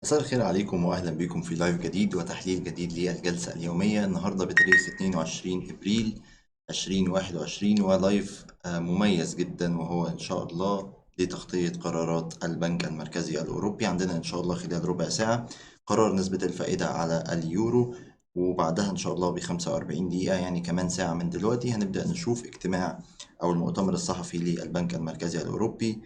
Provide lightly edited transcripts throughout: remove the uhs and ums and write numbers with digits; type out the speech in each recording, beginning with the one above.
مساء الخير عليكم واهلا بكم في لايف جديد وتحليل جديد للجلسة اليومية النهاردة بتاريخ 22 ابريل 2021 ولايف مميز جدا، وهو ان شاء الله لتغطية قرارات البنك المركزي الأوروبي. عندنا ان شاء الله خلال ربع ساعة قرار نسبة الفائدة على اليورو، وبعدها ان شاء الله ب 45 دقيقة يعني كمان ساعة من دلوقتي هنبدأ نشوف اجتماع او المؤتمر الصحفي للبنك المركزي الأوروبي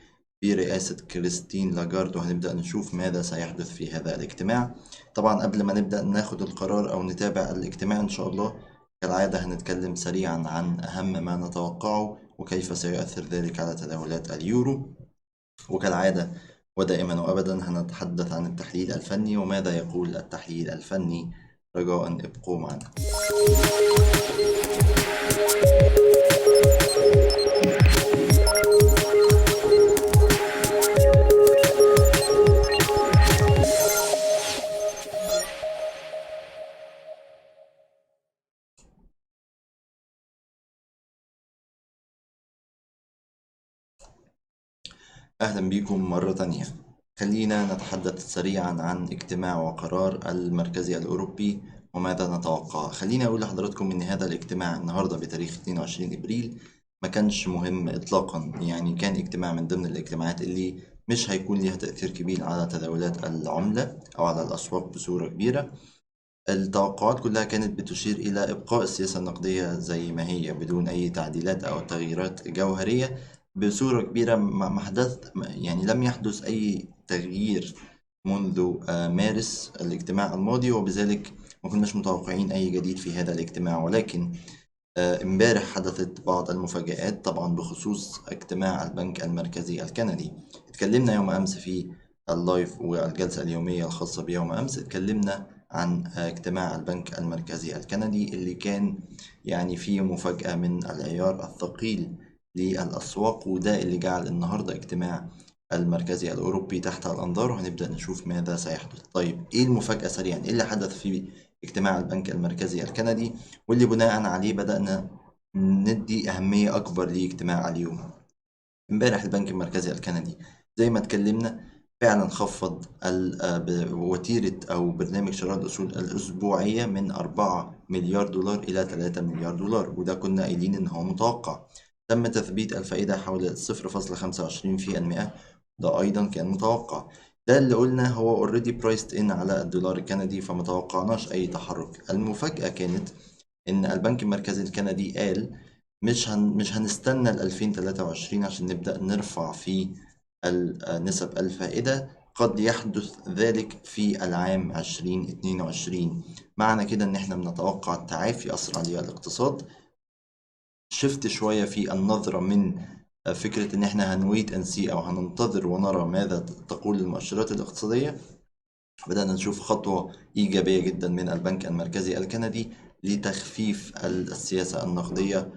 برئاسة كريستين لاجارد، وهنبدأ نشوف ماذا سيحدث في هذا الاجتماع. طبعا قبل ما نبدأ ناخد القرار أو نتابع الاجتماع إن شاء الله كالعادة هنتكلم سريعا عن أهم ما نتوقعه وكيف سيؤثر ذلك على تداولات اليورو، وكالعادة ودائما وأبدا هنتحدث عن التحليل الفني وماذا يقول التحليل الفني. رجاء ابقوا معنا. أهلا بكم مرة تانية. خلينا نتحدث سريعا عن اجتماع وقرار المركزي الأوروبي وماذا نتوقع. خليني أقول لحضراتكم إن هذا الاجتماع النهاردة بتاريخ 22 إبريل ما كانش مهم إطلاقا، يعني كان اجتماع من ضمن الاجتماعات اللي مش هيكون ليها تأثير كبير على تداولات العملة أو على الأسواق بصورة كبيرة. التوقعات كلها كانت بتشير إلى إبقاء السياسة النقدية زي ما هي بدون أي تعديلات أو تغييرات جوهرية بصورة كبيرة. يعني لم يحدث أي تغيير منذ مارس الاجتماع الماضي، وبذلك ما كناش متوقعين أي جديد في هذا الاجتماع. ولكن امبارح حدثت بعض المفاجآت طبعا بخصوص اجتماع البنك المركزي الكندي. اتكلمنا يوم أمس في اللايف والجلسة اليومية الخاصة بيوم أمس، اتكلمنا عن اجتماع البنك المركزي الكندي اللي كان يعني فيه مفاجأة من العيار الثقيل للأسواق، وده اللي جعل النهاردة اجتماع المركزي الأوروبي تحت الأنظار، وهنبدأ نشوف ماذا سيحدث. طيب إيه المفاجأة سريعا؟ إيه اللي حدث في اجتماع البنك المركزي الكندي واللي بناء عليه بدأنا ندي أهمية أكبر لاجتماع اليوم؟ امبارح البنك المركزي الكندي زي ما اتكلمنا فعلا خفض وتيرة أو برنامج شراء الأصول الأسبوعية من 4 مليار دولار إلى 3 مليار دولار، وده كنا قايلين إن هو متوقع. تم تثبيت الفائدة حول 0.25%، ده أيضا كان متوقع. ده اللي قلنا هو already priced in على الدولار الكندي، فما توقعناش أي تحرك. المفاجأة كانت إن البنك المركزي الكندي قال مش هنستنى ل 2023 عشان نبدأ نرفع في نسب الفائدة، قد يحدث ذلك في العام 2022. معنى كده إن إحنا بنتوقع تعافي أسرع للاقتصاد، شفت شوية في النظرة من فكرة إن إحنا هنويت أند سي أو هننتظر ونرى ماذا تقول المؤشرات الاقتصادية. بدأنا نشوف خطوة إيجابية جدا من البنك المركزي الكندي لتخفيف السياسة النقدية،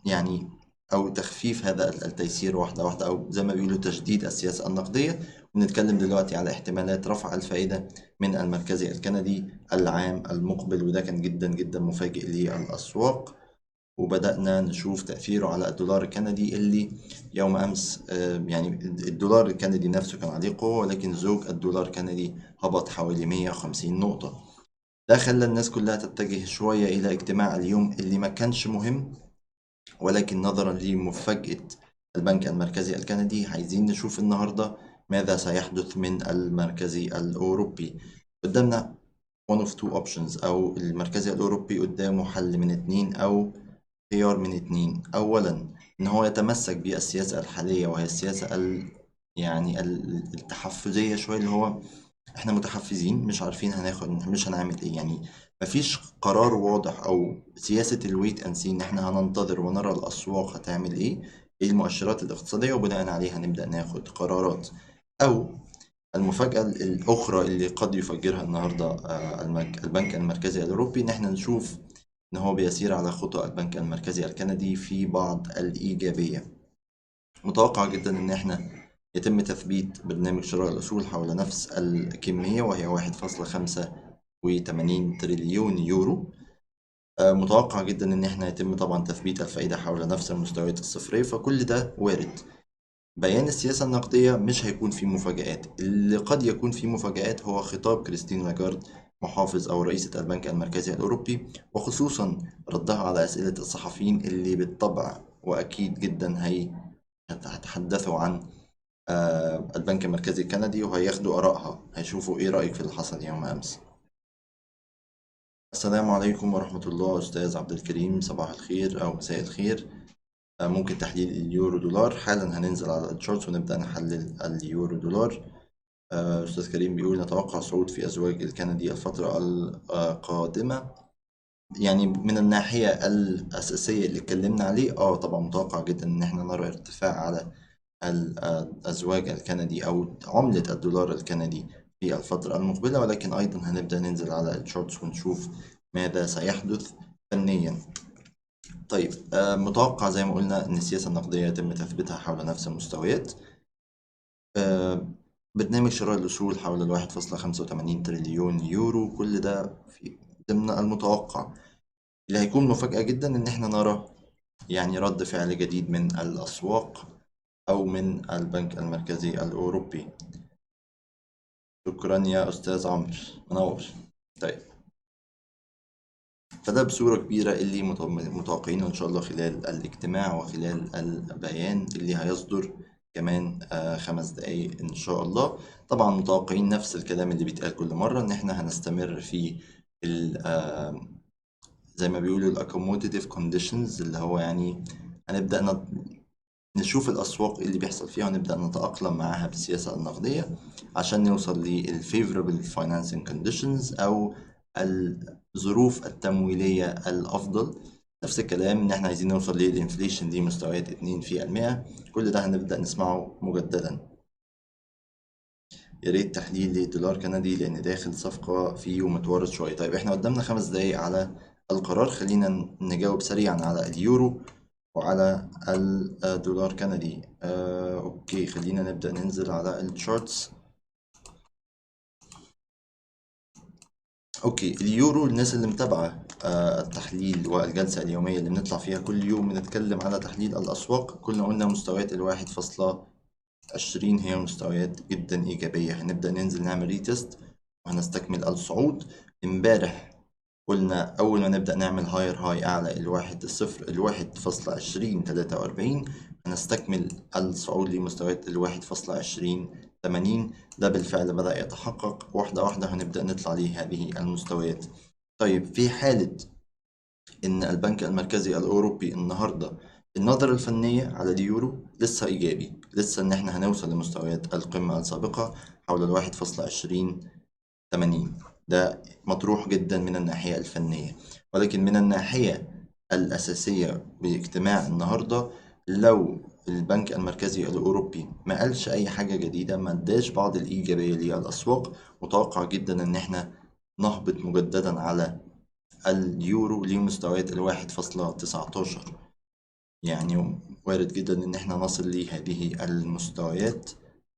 يعني أو تخفيف هذا التيسير واحدة واحدة، أو زي ما بيقولوا تجديد السياسة النقدية. ونتكلم دلوقتي على احتمالات رفع الفائدة من المركزي الكندي العام المقبل، وده كان جدا جدا مفاجئ للأسواق. وبدأنا نشوف تأثيره على الدولار الكندي اللي يوم أمس يعني الدولار الكندي نفسه كان عليه قوة، ولكن زوج الدولار الكندي هبط حوالي 150 نقطة. ده خلى الناس كلها تتجه شوية إلى اجتماع اليوم اللي ما كانش مهم، ولكن نظرا لمفاجأة البنك المركزي الكندي عايزين نشوف النهاردة ماذا سيحدث من المركزي الأوروبي. قدامنا one of two options، أو المركزي الأوروبي قدامه حل من اتنين أو خيار من اتنين. أولا إن هو يتمسك بالسياسة الحالية، وهي السياسة يعني التحفزية شوية، اللي هو احنا متحفزين مش عارفين هناخد مش هنعمل ايه، يعني مفيش قرار واضح او سياسة الويت اند سي ان احنا هننتظر ونرى الاسواق هتعمل ايه المؤشرات الاقتصادية وبناء عليها هنبدأ ناخد قرارات. او المفاجأة الاخرى اللي قد يفجرها النهاردة البنك المركزي الاوروبي، ان احنا نشوف ان هو بيسير على خطى البنك المركزي الكندي في بعض الايجابية. متوقع جدا ان احنا يتم تثبيت برنامج شراء الأصول حول نفس الكمية، وهي 1.85 تريليون يورو. متوقع جدا ان احنا يتم طبعا تثبيت الفائدة حول نفس المستويات الصفرية، فكل ده وارد. بيان السياسة النقدية مش هيكون فيه مفاجآت. اللي قد يكون فيه مفاجآت هو خطاب كريستين لاجارد محافظ أو رئيسة البنك المركزي الأوروبي، وخصوصا ردها على أسئلة الصحفيين اللي بالطبع وأكيد جدا هيتحدثوا عن البنك المركزي الكندي، وهياخدوا آرائها، هيشوفوا إيه رأيك في اللي حصل يوم أمس. السلام عليكم ورحمة الله أستاذ عبد الكريم، صباح الخير أو مساء الخير. ممكن تحليل اليورو دولار. حالا هننزل على الشارتس ونبدأ نحلل اليورو دولار. أستاذ كريم بيقول نتوقع صعود في أزواج الكندي الفترة القادمة. يعني من الناحية الأساسية اللي اتكلمنا عليه طبعا متوقع جدا إن احنا نرى ارتفاع على الأزواج الكندي أو عملة الدولار الكندي في الفترة المقبلة، ولكن أيضا هنبدأ ننزل على الشارتس ونشوف ماذا سيحدث فنيا. طيب متوقع زي ما قلنا إن السياسة النقدية يتم تثبيتها حول نفس المستويات. برنامج شراء الأصول حول 1.85 تريليون يورو، كل ده في ضمن المتوقع. اللي هيكون مفاجأة جدا إن احنا نرى يعني رد فعل جديد من الأسواق أو من البنك المركزي الأوروبي. شكرا يا أستاذ عمرو، منور. طيب فده بصورة كبيرة اللي متوقعينه إن شاء الله خلال الاجتماع وخلال البيان اللي هيصدر كمان 5 دقايق إن شاء الله. طبعا متوقعين نفس الكلام اللي بيتقال كل مرة، إن إحنا هنستمر في زي ما بيقولوا ال accommodative conditions، اللي هو يعني هنبدأ نشوف الأسواق اللي بيحصل فيها ونبدأ نتأقلم معاها بالسياسة النقدية عشان نوصل لل favorable financing conditions أو الظروف التمويلية الأفضل. نفس الكلام إن إحنا عايزين نوصل للإنفليشن دي مستويات 2%. كل ده هنبدأ نسمعه مجددا. يا ريت تحليل لدولار كندي لأن داخل صفقة فيه ومتورط شوية. طيب إحنا قدامنا 5 دقايق على القرار، خلينا نجاوب سريعا على اليورو وعلى الدولار كندي. اوكي خلينا نبدأ ننزل على الشارتس. اوكي اليورو، الناس اللي متابعة التحليل والجلسة اليومية اللي بنطلع فيها كل يوم بنتكلم على تحليل الأسواق، كنا قلنا مستويات 1.20 هي مستويات جدا إيجابية. هنبدأ ننزل نعمل ريتست وهنستكمل الصعود. امبارح قلنا أول ما نبدأ نعمل هاي أعلى 1.2043 هنستكمل الصعود لمستويات 1.2080. ده بالفعل بدأ يتحقق واحدة واحدة، هنبدأ نطلع لهذه المستويات. طيب في حالة إن البنك المركزي الأوروبي النهاردة النظرة الفنية على اليورو لسه إيجابي، لسه إن إحنا هنوصل لمستويات القمة السابقة حول 1.2080. ده مطروح جدا من الناحية الفنية، ولكن من الناحية الأساسية باجتماع النهاردة، لو البنك المركزي الأوروبي ما قالش أي حاجة جديدة، ما اداش بعض الإيجابية للأسواق، متوقع جدا إن إحنا نهبط مجددا على اليورو لمستويات 1.19. يعني وارد جدا إن إحنا نصل لهذه المستويات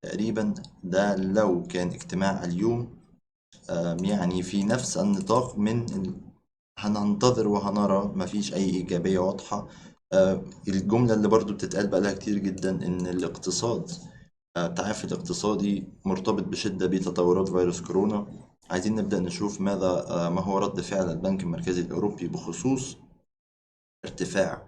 تقريبا. ده لو كان اجتماع اليوم يعني في نفس النطاق من هننتظر وهنرى، مفيش أي إيجابية واضحة. الجملة اللي برضو بتتقال بقالها كتير جدا إن الاقتصاد التعافي الاقتصادي مرتبط بشدة بتطورات فيروس كورونا. عايزين نبدأ نشوف ماذا ما هو رد فعل البنك المركزي الأوروبي بخصوص ارتفاع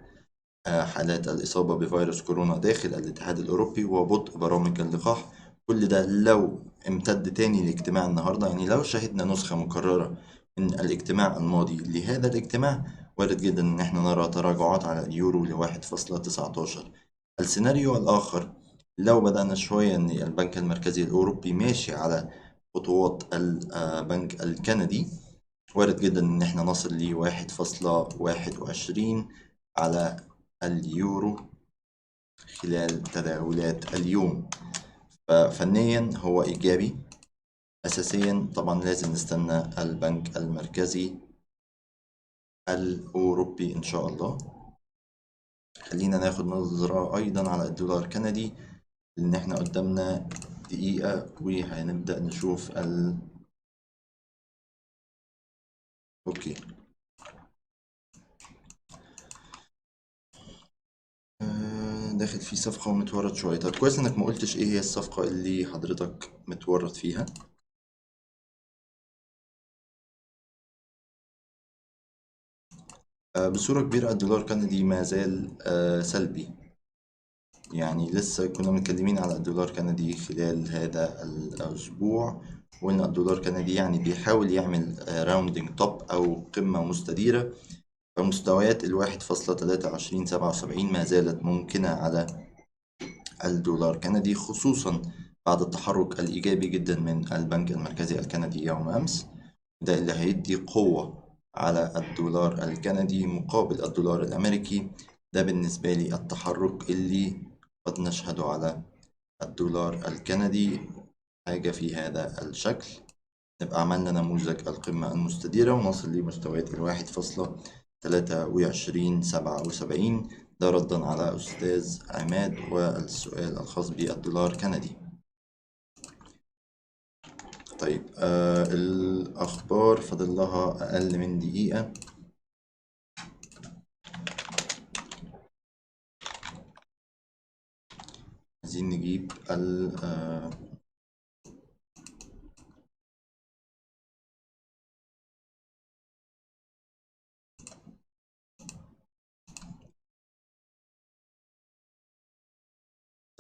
حالات الإصابة بفيروس كورونا داخل الاتحاد الأوروبي وبطء برامج اللقاح. كل ده لو امتد تاني لاجتماع النهاردة، يعني لو شهدنا نسخة مكررة من الاجتماع الماضي لهذا الاجتماع، وارد جدا إن احنا نرى تراجعات على اليورو ل1.19. السيناريو الآخر، لو بدأنا شوية إن البنك المركزي الأوروبي ماشي على خطوات البنك الكندي، وارد جدا إن احنا نصل ل1.21 على اليورو خلال تداولات اليوم. ففنيا هو إيجابي. أساسيا طبعا لازم نستنى البنك المركزي الأوروبي إن شاء الله. خلينا ناخد نظرة أيضا على الدولار كندي، لأن احنا قدامنا دقيقة وهنبدأ نشوف أوكي داخل في صفقة ومتورط شوية. طب كويس انك ما قلتش ايه هي الصفقة اللي حضرتك متورط فيها. بصورة كبيرة الدولار كندي ما زال سلبي. يعني لسه كنا متكلمين على الدولار كندي خلال هذا الأسبوع، وإن الدولار كندي يعني بيحاول يعمل راوندينج توب أو قمة مستديرة، فمستويات 1.2377 ما زالت ممكنة على الدولار كندي، خصوصا بعد التحرك الإيجابي جدا من البنك المركزي الكندي يوم أمس. ده اللي هيدي قوة على الدولار الكندي مقابل الدولار الأمريكي. ده بالنسبة لي التحرك اللي قد نشهده على الدولار الكندي، حاجة في هذا الشكل. نبقى عملنا نموذج القمة المستديرة ونصل لمستويات 1.2377. ده ردا على أستاذ عماد والسؤال الخاص بالدولار كندي. طيب الأخبار فاضل لها أقل من دقيقة. عايزين نجيب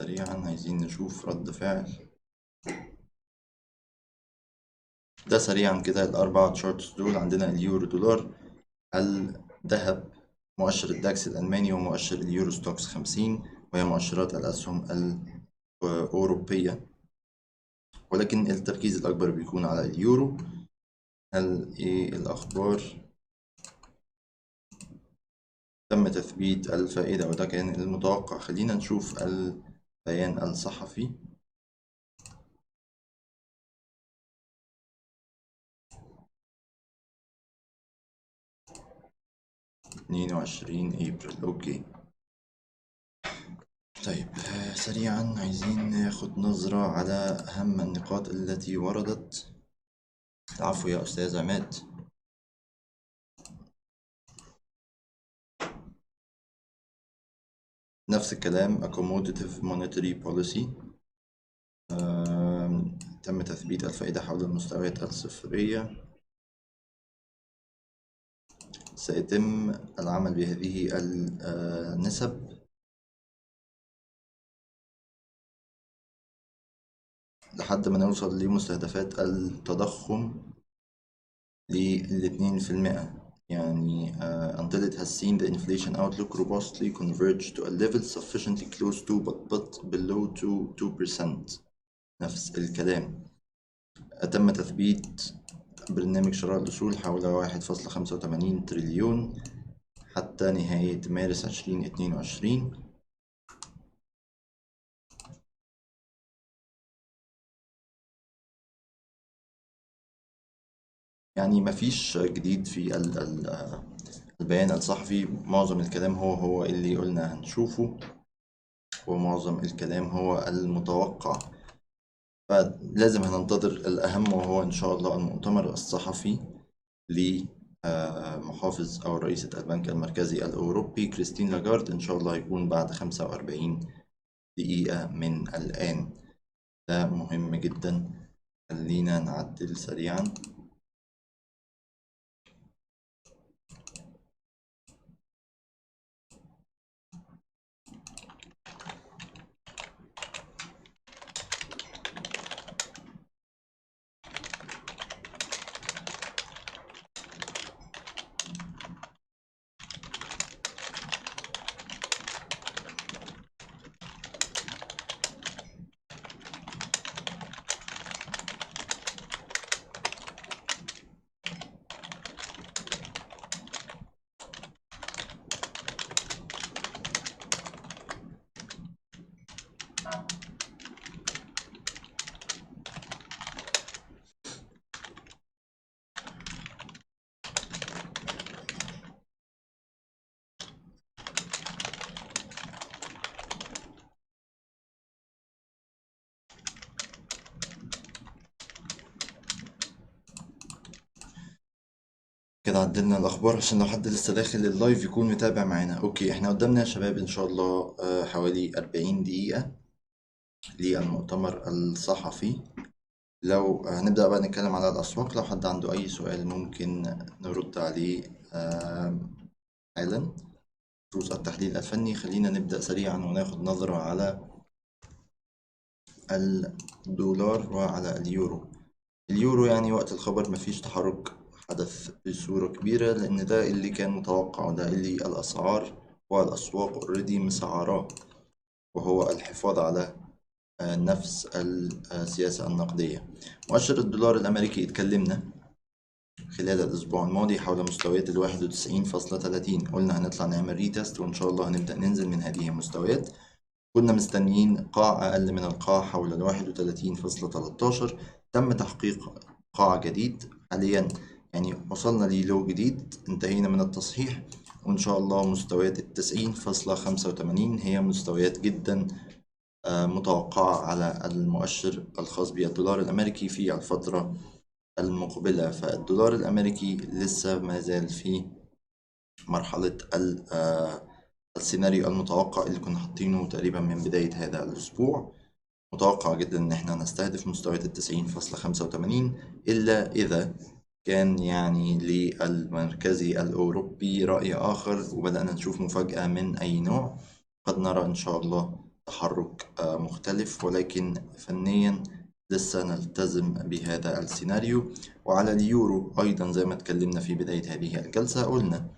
سريعا، عايزين نشوف رد فعل ده سريعا كده. الأربع تشارتس دول عندنا اليورو دولار، الذهب، مؤشر الداكس الألماني، ومؤشر اليورو ستوكس 50، وهي مؤشرات الأسهم الأوروبية، ولكن التركيز الأكبر بيكون على اليورو. إيه الأخبار؟ تم تثبيت الفائدة وده كان المتوقع. خلينا نشوف البيان الصحفي. 22 إبريل. أوكي. طيب سريعا عايزين ناخد نظرة على أهم النقاط التي وردت. العفو يا أستاذ عماد. نفس الكلام accommodative monetary policy. تم تثبيت الفائدة حول المستويات الصفرية. سيتم العمل بهذه النسب لحد ما نوصل لمستهدفات التضخم ل2%. يعني until it has seen the inflation outlook robustly converge to a level sufficiently close to but below 2%. نفس الكلام. تم تثبيت برنامج شراء الأصول حول 1.85 تريليون حتى نهاية مارس 2022. يعني مفيش جديد في البيان الصحفي. معظم الكلام هو اللي قلنا هنشوفه، ومعظم الكلام هو المتوقع. فلازم هننتظر الأهم، وهو إن شاء الله المؤتمر الصحفي لمحافظ أو رئيسة البنك المركزي الأوروبي كريستين لاجارد. إن شاء الله هيكون بعد 45 دقيقة من الآن. ده مهم جدا. خلينا نعدل سريعا. كده عدلنا الأخبار عشان لو حد لسه داخل اللايف يكون متابع معانا. أوكي، احنا قدامنا يا شباب إن شاء الله حوالي 40 دقيقة للمؤتمر الصحفي. لو هنبدأ بقى نتكلم على الأسواق، لو حد عنده أي سؤال ممكن نرد عليه حالا. دروس التحليل الفني، خلينا نبدأ سريعا وناخد نظرة على الدولار وعلى اليورو. اليورو يعني وقت الخبر مفيش تحرك حدث بصورة كبيرة، لأن ده اللي كان متوقع وده اللي الأسعار والأسواق اوريدي مسعراه، وهو الحفاظ على نفس السياسة النقدية. مؤشر الدولار الأمريكي اتكلمنا خلال الأسبوع الماضي حول مستويات 91.30. قلنا هنطلع نعمل ريتست وإن شاء الله هنبدأ ننزل من هذه المستويات. كنا مستنيين قاع أقل من القاع حول 31.13. تم تحقيق قاع جديد حاليا، يعني وصلنا للو جديد، انتهينا من التصحيح، وإن شاء الله مستويات 90.85 هي مستويات جدا متوقعة على المؤشر الخاص بالدولار الأمريكي في الفترة المقبلة. فالدولار الأمريكي لسه ما زال في مرحلة السيناريو المتوقع اللي كنا حاطينه تقريبا من بداية هذا الأسبوع. متوقع جدا إن احنا نستهدف مستويات 90.85، إلا إذا كان يعني للمركزي الأوروبي رأي آخر وبدأنا نشوف مفاجأة من أي نوع. قد نرى إن شاء الله تحرك مختلف، ولكن فنيا لسه نلتزم بهذا السيناريو. وعلى اليورو أيضا زي ما اتكلمنا في بداية هذه الجلسة، قلنا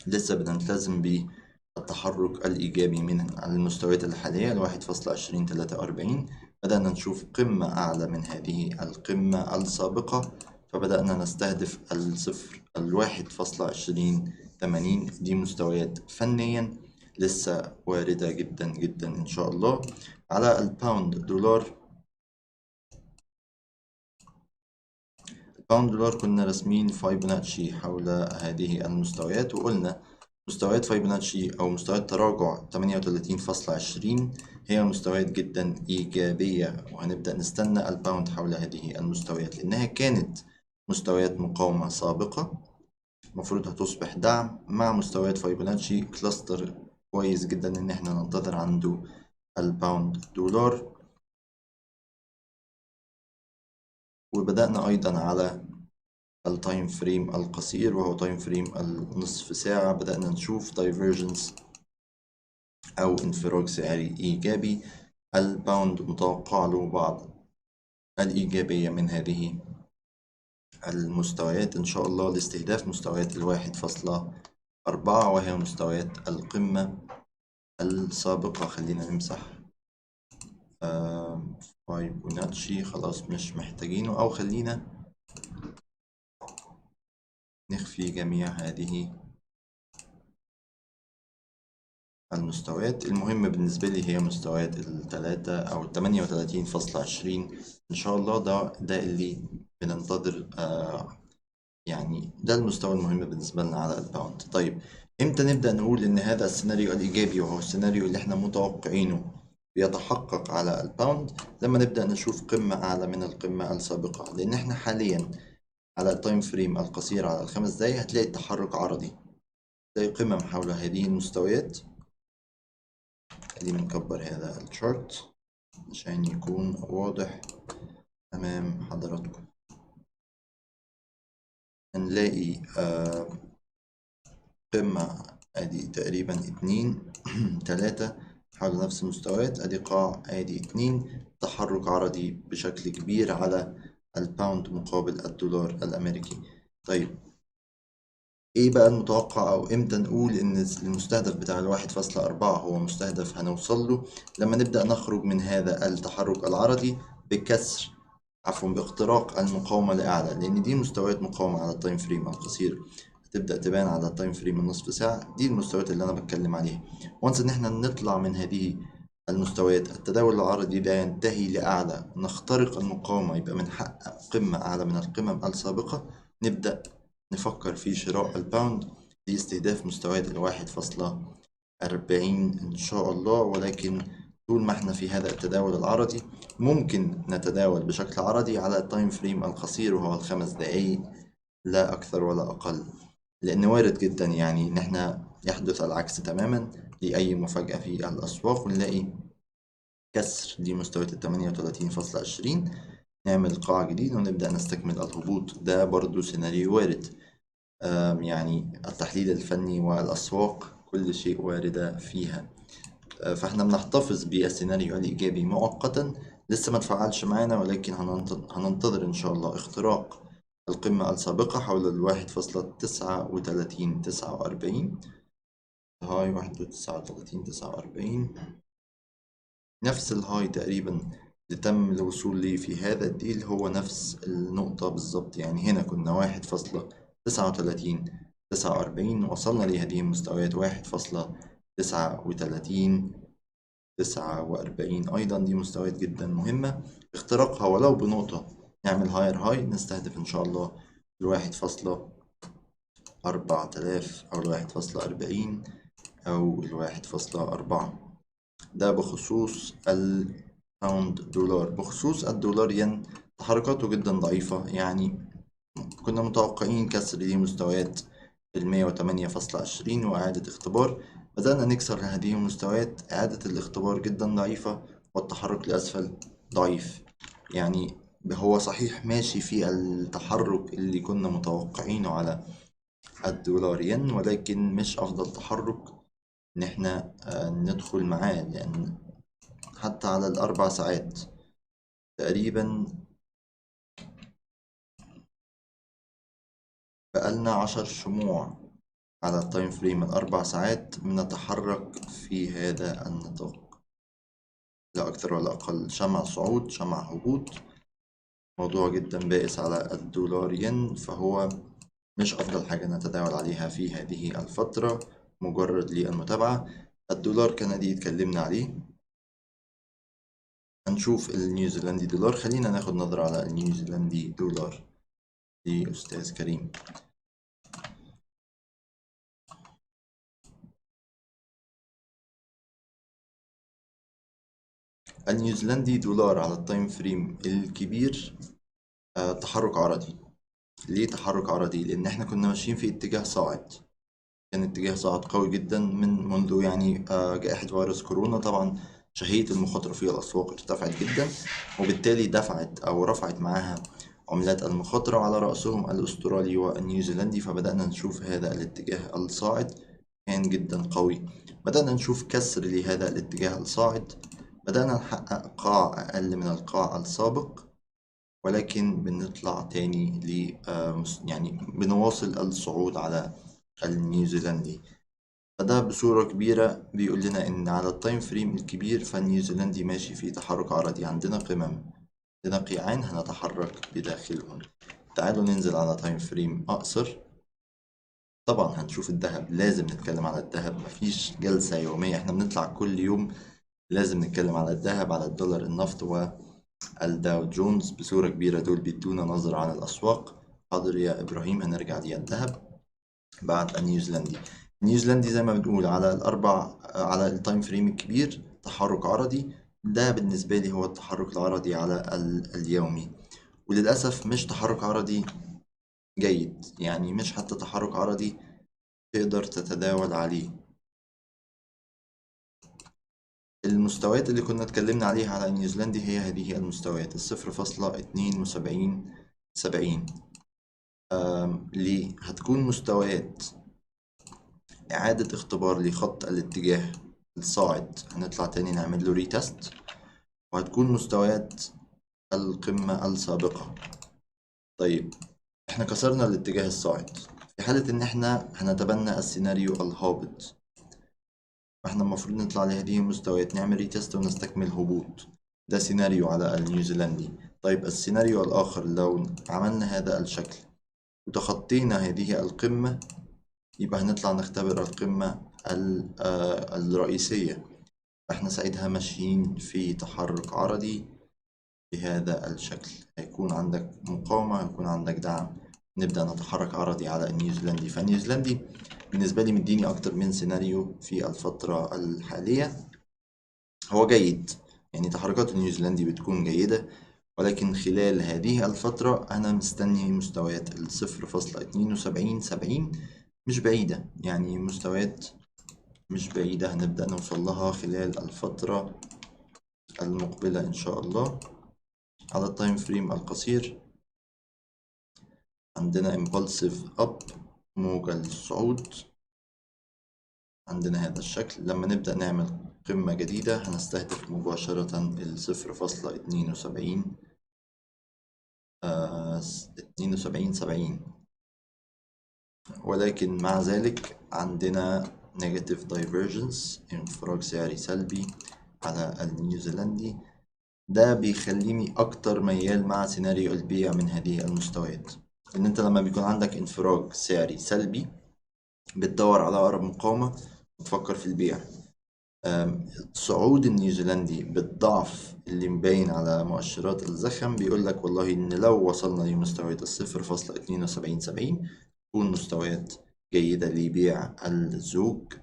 لسه بنلتزم بالتحرك الإيجابي من المستويات الحالية 1.2043. بدأنا نشوف قمة أعلى من هذه القمة السابقة، فبدأنا نستهدف الصفر 1.2080. دي مستويات فنيا لسه واردة جدا جدا إن شاء الله. على الباوند دولار، الباوند دولار كنا راسمين فايبوناتشي حول هذه المستويات، وقلنا مستويات فايبوناتشي أو مستويات تراجع 38.20 هي مستويات جدا إيجابية، وهنبدأ نستنى الباوند حول هذه المستويات لأنها كانت مستويات مقاومة سابقة، المفروض هتصبح دعم مع مستويات فايبوناتشي. كلاستر كويس جدا إن احنا ننتظر عنده الباوند دولار. وبدأنا أيضا على التايم فريم القصير وهو تايم فريم النصف ساعة، بدأنا نشوف دايفرجنس أو انفراج سعري إيجابي. الباوند متوقع له بعض الإيجابية من هذه المستويات إن شاء الله لاستهداف مستويات 1.4 وهي مستويات القمة السابقة. خلينا نمسح فايبوناتشي، خلاص مش محتاجينه، أو خلينا نخفي جميع هذه المستويات. المهم بالنسبة لي هي مستويات 3 أو 38.20 إن شاء الله. ده اللي بننتظر، يعني ده المستوى المهم بالنسبة لنا على الباوند. طيب إمتى نبدأ نقول إن هذا السيناريو الإيجابي وهو السيناريو اللي إحنا متوقعينه بيتحقق على الباوند؟ لما نبدأ نشوف قمة أعلى من القمة السابقة، لأن إحنا حاليا على التايم فريم القصير على الخمس دقايق هتلاقي التحرك عرضي، تلاقي قمم حول هذه المستويات. خلينا نكبر هذا الشارت عشان يكون واضح أمام حضراتكم. هنلاقي قمة ادي تقريبا 2 3 حول نفس المستويات، ادي قاع ادي 2، تحرك عرضي بشكل كبير على الباوند مقابل الدولار الامريكي. طيب ايه بقى المتوقع او امتى نقول ان المستهدف بتاع 1.4 هو مستهدف هنوصل له؟ لما نبدأ نخرج من هذا التحرك العرضي بكسر باختراق المقاومة لأعلى، لأن دي مستويات مقاومة على التايم فريم القصير هتبدأ تبان على التايم فريم النصف ساعة. دي المستويات اللي أنا بتكلم عليها. وانس إن احنا نطلع من هذه المستويات، التداول العرضي ده ينتهي لأعلى، نخترق المقاومة، يبقى بنحقق قمة أعلى من القمم السابقة، نبدأ نفكر في شراء الباوند لاستهداف مستويات 1.40 إن شاء الله. ولكن طول ما احنا في هذا التداول العرضي ممكن نتداول بشكل عرضي على التايم فريم القصير وهو الخمس دقايق لا أكثر ولا أقل، لأن وارد جدا يعني إن احنا يحدث العكس تماما لأي مفاجأة في الأسواق ونلاقي كسر دي مستويات 38.20، نعمل قاع جديد ونبدأ نستكمل الهبوط. ده برضو سيناريو وارد. يعني التحليل الفني والأسواق كل شيء واردة فيها. فاحنا بنحتفظ بالسيناريو الإيجابي مؤقتا، لسه ما تفعلش معانا، ولكن هننتظر إن شاء الله اختراق القمة السابقة حول 1.3949، هاي 1.3949، نفس الهاي تقريبا اللي تم الوصول ليه في هذا الديل هو نفس النقطة بالظبط. يعني هنا كنا 1.3949، وصلنا لهذه المستويات 1.3949 أيضا. دي مستويات جدا مهمة، اختراقها ولو بنقطة نعمل هاير هاي، نستهدف إن شاء الله 1.4000 أو 1.40 أو 1.4. ده بخصوص الباوند دولار. بخصوص الدولار ين، تحركاته جدا ضعيفة. يعني كنا متوقعين كسر دي مستويات 108.20 وإعادة اختبار، بدأنا نكسر هذه المستويات، إعادة الاختبار جدا ضعيفة والتحرك لأسفل ضعيف. يعني هو صحيح ماشي في التحرك اللي كنا متوقعينه على الدولار ين، ولكن مش أفضل تحرك إن احنا ندخل معاه، لأن حتى على الأربع ساعات تقريبا بقالنا 10 شموع على التايم فريم الأربع ساعات بنتحرك في هذا النطاق، لا أكثر ولا أقل. شمع صعود شمع هبوط، موضوع جدا بائس على الدولار ين، فهو مش أفضل حاجة نتداول عليها في هذه الفترة، مجرد للمتابعة. الدولار كندي اتكلمنا عليه، هنشوف النيوزيلندي دولار. خلينا ناخد نظرة على النيوزيلندي دولار لأستاذ كريم. النيوزيلندي دولار على التايم فريم الكبير تحرك عرضي. ليه تحرك عرضي؟ لأن احنا كنا ماشيين في اتجاه صاعد، كان اتجاه صاعد قوي جدا منذ يعني جائحة فيروس كورونا. طبعا شهية المخاطرة في الأسواق ارتفعت جدا، وبالتالي دفعت أو رفعت معاها عملات المخاطرة، على رأسهم الأسترالي والنيوزيلندي. فبدأنا نشوف هذا الاتجاه الصاعد كان جدا قوي، بدأنا نشوف كسر لهذا الاتجاه الصاعد، بدأنا نحقق قاع أقل من القاع السابق، ولكن بنطلع تاني يعني بنواصل الصعود على النيوزيلندي. فده بصورة كبيرة بيقول لنا إن على التايم فريم الكبير فالنيوزيلندي ماشي في تحرك عرضي. عندنا قمم، عندنا قيعان هنتحرك بداخلهم. تعالوا ننزل على تايم فريم أقصر. طبعا هنشوف الذهب، لازم نتكلم على الذهب، مفيش جلسة يومية، احنا بنطلع كل يوم لازم نتكلم على الذهب، على الدولار، النفط والداو جونز بصورة كبيرة. دول بيدونا نظرة عن الأسواق. حاضر يا إبراهيم، هنرجع للذهب بعد النيوزيلندي. النيوزيلندي زي ما بنقول على على التايم فريم الكبير تحرك عرضي. ده بالنسبة لي هو التحرك العرضي على اليومي، وللأسف مش تحرك عرضي جيد، يعني مش حتى تحرك عرضي تقدر تتداول عليه. المستويات اللي كنا اتكلمنا عليها على نيوزيلندي هي هذه المستويات، 0.7270. ليه؟ هتكون مستويات إعادة اختبار لخط الاتجاه الصاعد، هنطلع تاني نعمل له ريتست، وهتكون مستويات القمة السابقة. طيب احنا كسرنا الاتجاه الصاعد، في حالة ان احنا هنتبنى السيناريو الهابط، فاحنا المفروض نطلع لهذه المستويات نعمل ريتست ونستكمل هبوط. ده سيناريو على النيوزيلندي. طيب السيناريو الآخر، لو عملنا هذا الشكل وتخطينا هذه القمة، يبقى هنطلع نختبر القمة الرئيسية، احنا ساعتها ماشيين في تحرك عرضي بهذا الشكل. هيكون عندك مقاومة، هيكون عندك دعم، نبدأ نتحرك عرضي على النيوزيلندي. فالنيوزيلندي بالنسبة لي مديني أكتر من سيناريو في الفترة الحالية. هو جيد، يعني تحركات النيوزيلندي بتكون جيدة، ولكن خلال هذه الفترة أنا مستني مستويات 0.7270 مش بعيدة، يعني مستويات مش بعيدة هنبدأ نوصل لها خلال الفترة المقبلة إن شاء الله. على التايم فريم القصير عندنا impulsive up، موجة للصعود، عندنا هذا الشكل. لما نبدأ نعمل قمة جديدة هنستهدف مباشرة 0.72 72 ولكن مع ذلك عندنا negative divergence، انفراج سعري سلبي على النيوزيلندي. ده بيخليني أكتر ميال مع سيناريو البيع من هذه المستويات، إن أنت لما بيكون عندك انفراج سعري سلبي بتدور على أقرب مقاومة وتفكر في البيع. صعود النيوزيلندي بالضعف اللي مبين على مؤشرات الزخم بيقول لك والله إن لو وصلنا لمستويات 0.7270 تكون مستويات جيدة لبيع الزوج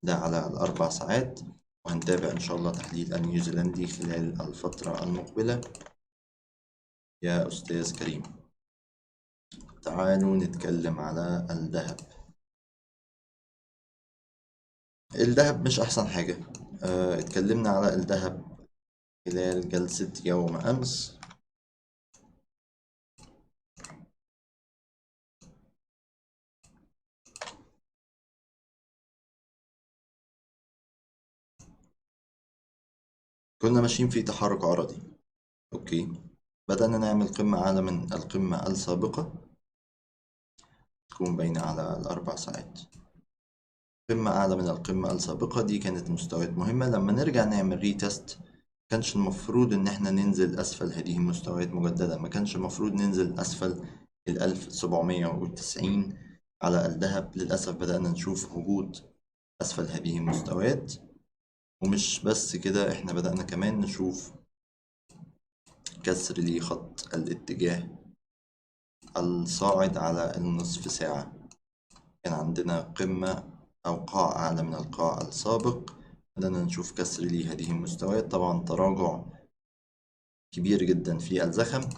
ده على الأربع ساعات. وهنتابع إن شاء الله تحليل النيوزيلندي خلال الفترة المقبلة. يا أستاذ كريم، تعالوا نتكلم على الذهب. الذهب مش أحسن حاجة. اتكلمنا على الذهب خلال جلسة يوم أمس. كنا ماشيين في تحرك عرضي، أوكي. بدأنا نعمل قمة أعلى من القمة السابقة، تكون باينة على الأربع ساعات. قمة أعلى من القمة السابقة دي كانت مستويات مهمة. لما نرجع نعمل ريتست كانش المفروض إن احنا ننزل أسفل هذه المستويات مجددا، ما كانش المفروض ننزل أسفل 1790 على الذهب. للأسف بدأنا نشوف هبوط أسفل هذه المستويات، ومش بس كده، احنا بدأنا كمان نشوف كسر لخط الاتجاه الصاعد على النصف ساعة. كان عندنا قمة أو قاع أعلى من القاع السابق، بدأنا نشوف كسر لهذه المستويات. طبعا تراجع كبير جدا في الزخم.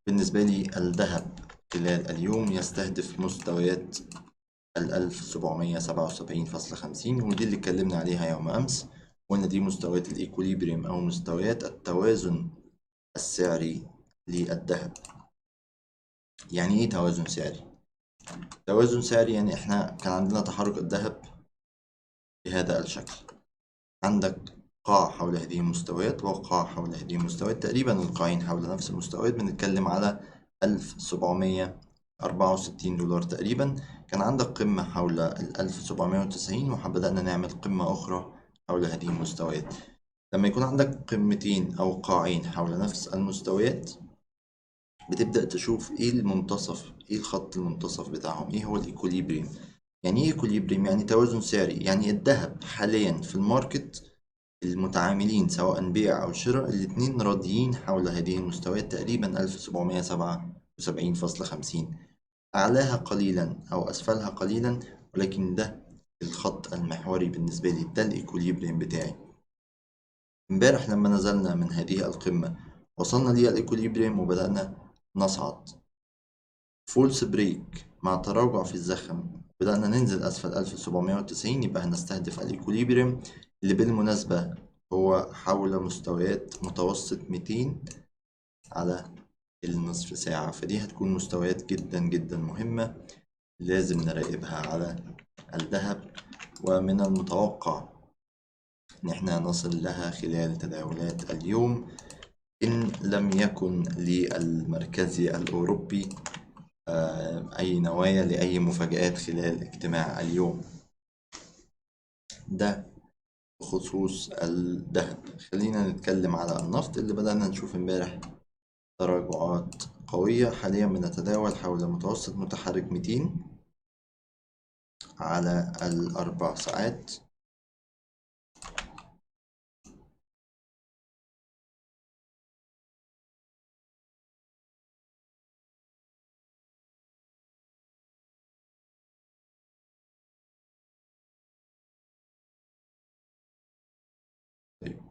بالنسبة لي الذهب خلال اليوم يستهدف مستويات 1777.50، ودي اللي اتكلمنا عليها يوم أمس، وإن دي مستويات الإيكوليبريم أو مستويات التوازن السعري للذهب. يعني إيه توازن سعري؟ توازن سعري يعني إحنا كان عندنا تحرك الذهب بهذا الشكل، عندك قاع حول هذه المستويات وقاع حول هذه المستويات، تقريبا القاعين حول نفس المستويات. بنتكلم على 1764 دولار تقريبا. كان عندك قمة حول 1790 وبدأنا نعمل قمة أخرى حول هذه المستويات. لما يكون عندك قمتين أو قاعين حول نفس المستويات بتبدأ تشوف ايه المنتصف، ايه الخط المنتصف بتاعهم، ايه هو الايكوليبريم. يعني ايه ايكوليبريم؟ يعني توازن سعري. يعني الذهب حاليا في الماركت المتعاملين سواء بيع أو شراء الاتنين راضيين حول هذه المستويات تقريبا 1777.50، أعلاها قليلا أو أسفلها قليلا، ولكن ده الخط المحوري بالنسبة لي، ده الإيكوليبريم بتاعي. امبارح لما نزلنا من هذه القمة وصلنا للإيكوليبريم وبدأنا نصعد فولس بريك مع تراجع في الزخم، بدأنا ننزل أسفل 1790، يبقى هنستهدف الإيكوليبريم اللي بالمناسبة هو حول مستويات متوسط 200 على النصف ساعة. فدي هتكون مستويات جدا جدا مهمة لازم نراقبها على الذهب، ومن المتوقع إن احنا نصل لها خلال تداولات اليوم إن لم يكن للمركزي الأوروبي أي نوايا لأي مفاجآت خلال اجتماع اليوم. ده بخصوص الذهب. خلينا نتكلم على النفط اللي بدأنا نشوف امبارح تراجعات قوية. حاليا بنتداول حول متوسط متحرك 200 على الأربع ساعات.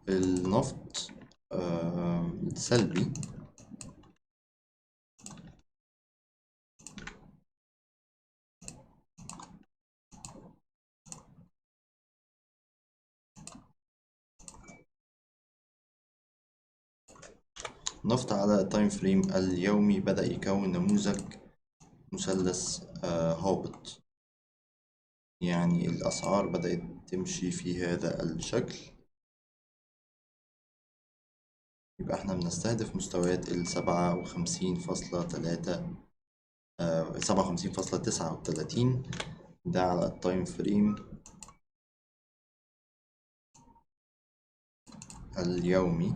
النفط سلبي النفط على التايم فريم اليومي بدأ يكون نموذج مثلث هابط، يعني الأسعار بدأت تمشي في هذا الشكل. يبقى احنا بنستهدف مستويات 57.39 ده على التايم فريم اليومي.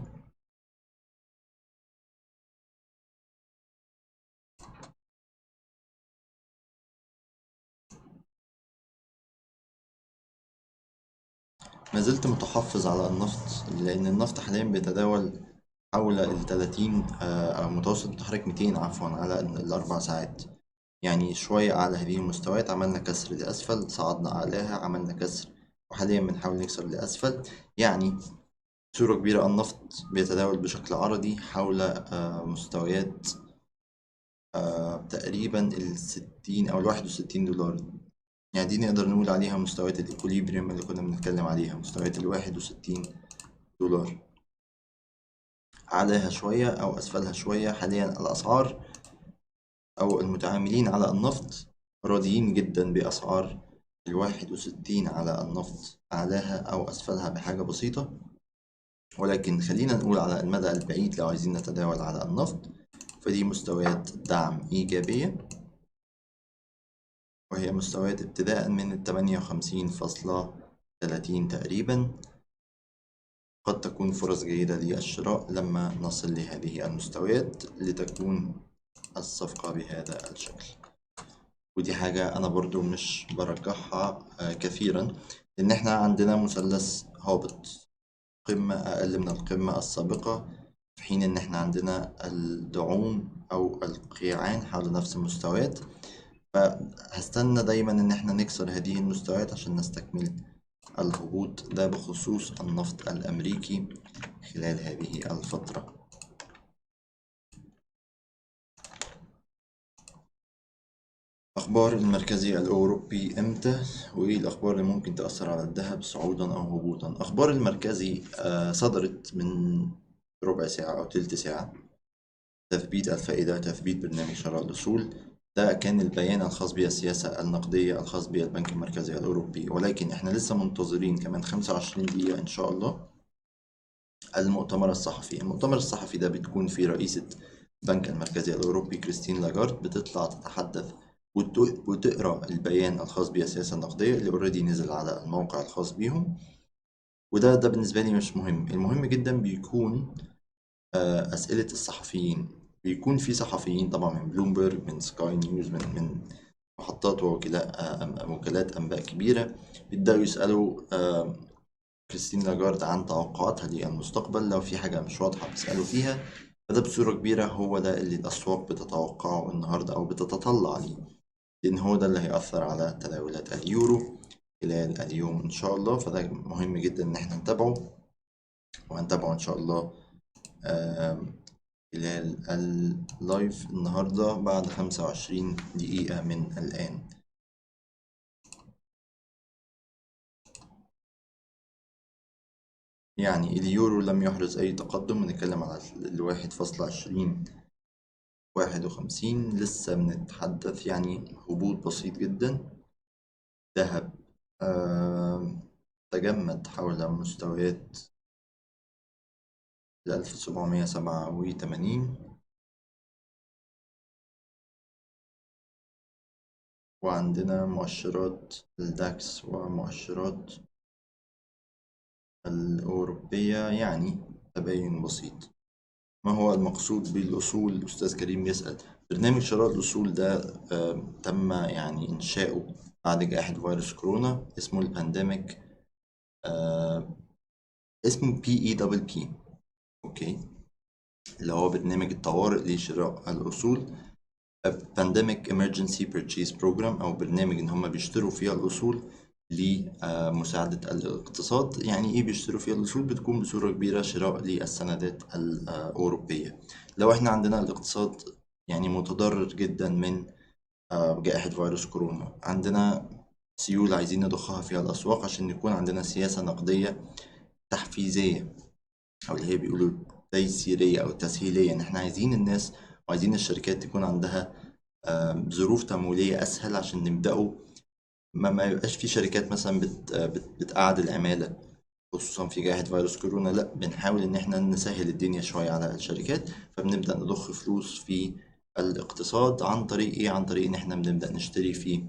ما زلت متحفظ على النفط، لأن النفط حاليا بيتداول حول 30 أو متوسط متحرك 200 عفوا على الأربع ساعات، يعني شوية أعلى هذه المستويات. عملنا كسر لأسفل، صعدنا أعلاها، عملنا كسر، وحاليا بنحاول نكسر لأسفل. يعني بصورة كبيرة النفط بيتداول بشكل عرضي حول مستويات تقريبا 60 أو 61 دولار. يعني دي نقدر نقول عليها مستويات الإيكوليبريم اللي كنا بنتكلم عليها، مستويات 61 دولار، أعلاها شوية أو أسفلها شوية. حاليا الأسعار أو المتعاملين على النفط راضيين جدا بأسعار 61 على النفط، أعلاها أو أسفلها بحاجة بسيطة. ولكن خلينا نقول على المدى البعيد لو عايزين نتداول على النفط، فدي مستويات دعم إيجابية، وهي مستويات ابتداء من 58.30 تقريبا. قد تكون فرص جيدة للشراء لما نصل لهذه المستويات لتكون الصفقة بهذا الشكل. ودي حاجة أنا برضو مش برجحها كثيرا، لأن احنا عندنا مثلث هابط، قمة أقل من القمة السابقة، في حين إن احنا عندنا الدعوم أو القيعان حول نفس المستويات. فهستنى دايما إن احنا نكسر هذه المستويات عشان نستكمل الهبوط ده بخصوص النفط الأمريكي خلال هذه الفترة. أخبار المركزي الأوروبي إمتى؟ وإيه الأخبار اللي ممكن تأثر على الذهب صعودا أو هبوطا؟ أخبار المركزي صدرت من ربع ساعة أو تلت ساعة. تثبيت الفائدة، تثبيت برنامج شراء الأصول، ده كان البيان الخاص بالسياسة النقدية الخاص بالبنك المركزي الأوروبي. ولكن إحنا لسه منتظرين كمان 25 دقيقة إن شاء الله المؤتمر الصحفي. المؤتمر الصحفي ده بتكون فيه رئيسة البنك المركزي الأوروبي كريستين لاجارد، بتطلع تتحدث وتقرأ البيان الخاص بالسياسة النقدية اللي اوريدي نزل على الموقع الخاص بيهم. وده بالنسبة لي مش مهم. المهم جدا بيكون أسئلة الصحفيين. بيكون في صحفيين طبعا من بلومبرج، من سكاي نيوز، من محطات ووكالات أنباء كبيرة، بيبدأوا يسألوا كريستين لاجارد عن توقعاتها للمستقبل. لو في حاجة مش واضحة بيسألوا فيها، فده بصورة كبيرة هو ده اللي الأسواق بتتوقعه النهاردة أو بتتطلع ليه، لأن هو ده اللي هيأثر على تداولات اليورو خلال اليوم إن شاء الله. فده مهم جدا إن احنا نتابعه، وهنتابعه إن شاء الله خلال اللايف النهاردة بعد 25 دقيقة من الآن. يعني اليورو لم يحرز أي تقدم، بنتكلم على 1.2051، لسه بنتحدث يعني هبوط بسيط جدا. ذهب تجمد حول مستويات 1787، وعندنا مؤشرات الداكس ومؤشرات الأوروبية يعني تباين بسيط. ما هو المقصود بالأصول؟ أستاذ كريم يسأل. برنامج شراء الأصول ده تم يعني إنشاؤه بعد جائحة فيروس كورونا، اسمه البانديميك، اسمه PEPP، أوكي، اللي هو برنامج الطوارئ لشراء الأصول. Pandemic Emergency Purchase Program، أو برنامج إن هم بيشتروا فيها الأصول لمساعدة الاقتصاد. يعني إيه بيشتروا فيها الأصول؟ بتكون بصورة كبيرة شراء للسندات الأوروبية. لو إحنا عندنا الاقتصاد يعني متضرر جدا من جائحة فيروس كورونا، عندنا سيولة عايزين نضخها فيها الأسواق عشان يكون عندنا سياسة نقدية تحفيزية، أو اللي هي بيقولوا تيسيرية أو تسهيلية، إن إحنا عايزين الناس وعايزين الشركات تكون عندها ظروف تمويلية أسهل عشان نبدأوا. ما يبقاش في شركات مثلا بتقعد العمالة، خصوصا في جائحة فيروس كورونا. لا، بنحاول إن إحنا نسهل الدنيا شوية على الشركات، فبنبدأ نضخ فلوس في الاقتصاد عن طريق إيه؟ عن طريق إن إحنا بنبدأ نشتري في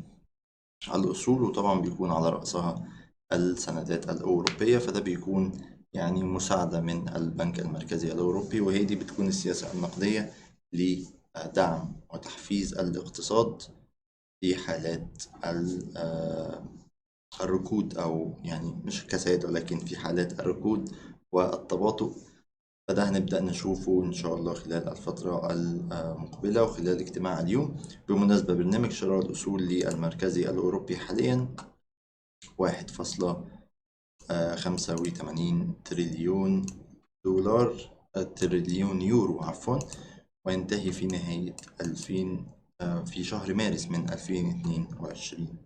الأصول، وطبعا بيكون على رأسها السندات الأوروبية. فده بيكون يعني مساعدة من البنك المركزي الأوروبي، وهي دي بتكون السياسة النقدية لدعم وتحفيز الاقتصاد في حالات الركود، أو يعني مش كساد، ولكن في حالات الركود والتباطؤ. فده هنبدأ نشوفه إن شاء الله خلال الفترة المقبلة وخلال اجتماع اليوم. بمناسبة برنامج شراء الأصول للمركزي الأوروبي حاليا 1.85 تريليون دولار، تريليون يورو عفوا، وينتهي في نهاية 2000 في شهر مارس من 2022.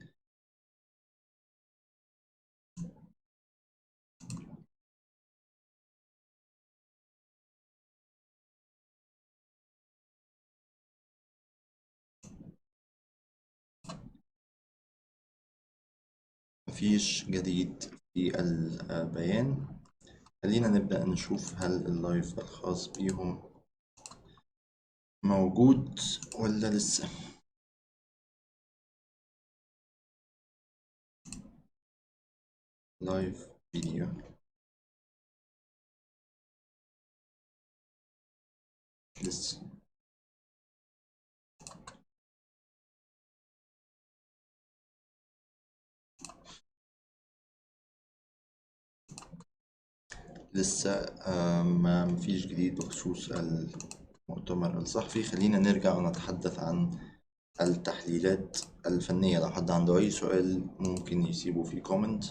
مفيش جديد في البيان. خلينا نبدأ نشوف هل اللايف الخاص بيهم موجود ولا لسه. لايف فيديو لسه. ما مفيش جديد بخصوص المؤتمر الصحفي. خلينا نرجع ونتحدث عن التحليلات الفنية. لو حد عنده أي سؤال ممكن يسيبه في كومنت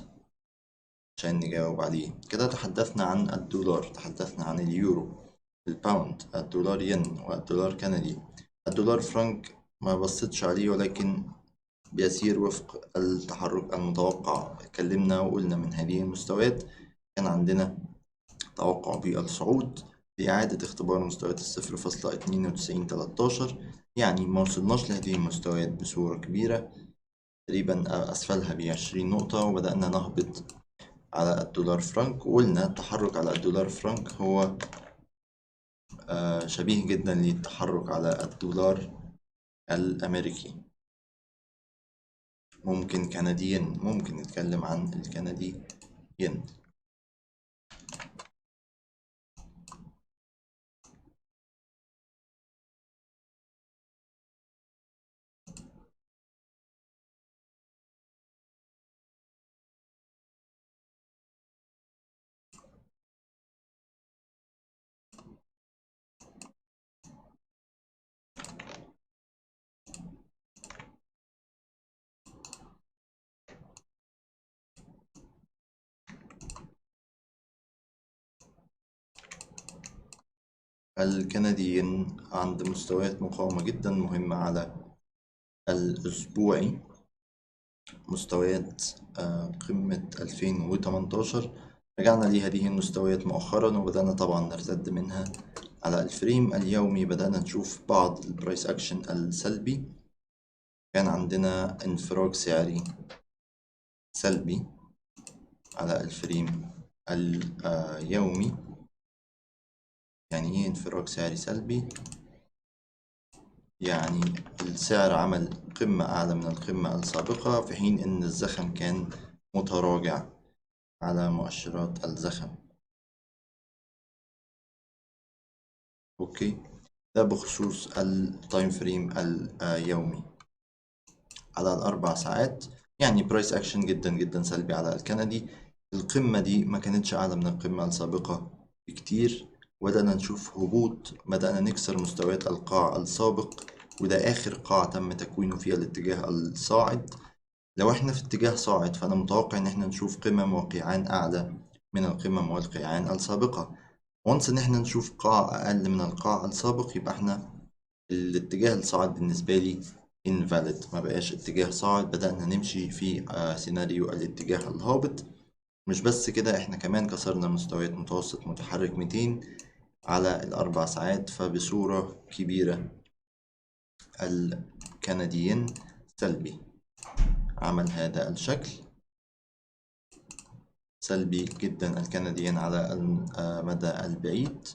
عشان نجاوب عليه. كده تحدثنا عن الدولار، تحدثنا عن اليورو، الباوند، الدولار ين، والدولار كندي. الدولار فرنك ما بصيتش عليه، ولكن بيسير وفق التحرك المتوقع. اتكلمنا وقلنا من هذه المستويات كان عندنا توقع بالصعود لإعادة اختبار مستويات 0.9213. يعني ما وصلناش لهذه المستويات بصورة كبيرة، تقريبا أسفلها ب20 نقطة، وبدأنا نهبط على الدولار فرنك. وقلنا التحرك على الدولار فرنك هو شبيه جدا للتحرك على الدولار الأمريكي. ممكن كنديين، ممكن نتكلم عن الكنديين. الكنديين عند مستويات مقاومة جدا مهمة على الأسبوعي، مستويات قمة 2018. رجعنا لهذه المستويات مؤخرا وبدأنا طبعا نرتد منها. على الفريم اليومي بدأنا نشوف بعض البرايس أكشن السلبي. كان عندنا انفراج سعري سلبي على الفريم اليومي. يعني ايه انفراج سعري سلبي؟ يعني السعر عمل قمة أعلى من القمة السابقة، في حين إن الزخم كان متراجع على مؤشرات الزخم. أوكي، ده بخصوص التايم فريم اليومي. على الأربع ساعات يعني برايس أكشن جدا جدا سلبي على الكندي. القمة دي ما كانتش أعلى من القمة السابقة بكتير، وبدأنا نشوف هبوط. بدأنا نكسر مستويات القاع السابق، وده آخر قاع تم تكوينه في الاتجاه الصاعد. لو احنا في اتجاه صاعد فأنا متوقع إن احنا نشوف قمم وقيعان أعلى من القمم والقيعان السابقة. وانس إن احنا نشوف قاع أقل من القاع السابق، يبقى احنا الاتجاه الصاعد بالنسبة لي invalid، ما بقاش اتجاه صاعد. بدأنا نمشي في سيناريو الاتجاه الهابط. مش بس كده، احنا كمان كسرنا مستويات متوسط متحرك 200 على الأربع ساعات، فبصورة كبيرة الكنديين سلبي. عمل هذا الشكل سلبي جدا الكنديين على المدى البعيد.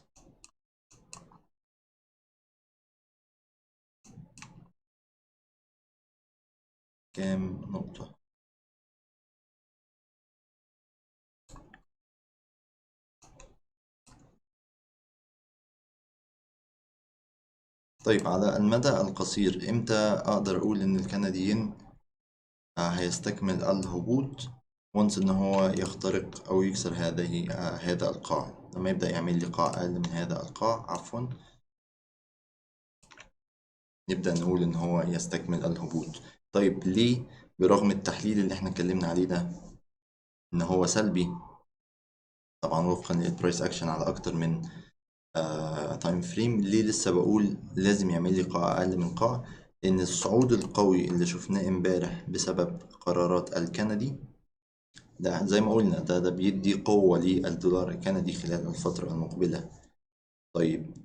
كام نقطة؟ طيب على المدى القصير امتى اقدر اقول ان الكنديين هيستكمل الهبوط وانس ان هو يخترق او يكسر هذا القاع؟ لما يبدأ يعمل لي قاع اقل من هذا القاع، عفوا، نبدأ نقول ان هو يستكمل الهبوط. طيب ليه برغم التحليل اللي احنا اتكلمنا عليه ده ان هو سلبي، طبعا وفقا للبرايس اكشن على اكتر من تايم فريم، ليه لسه بقول لازم يعمل لي قاع اقل من قاع؟ لان الصعود القوي اللي شفناه امبارح بسبب قرارات الكندي ده زي ما قلنا ده بيدي قوة للدولار الكندي خلال الفترة المقبلة. طيب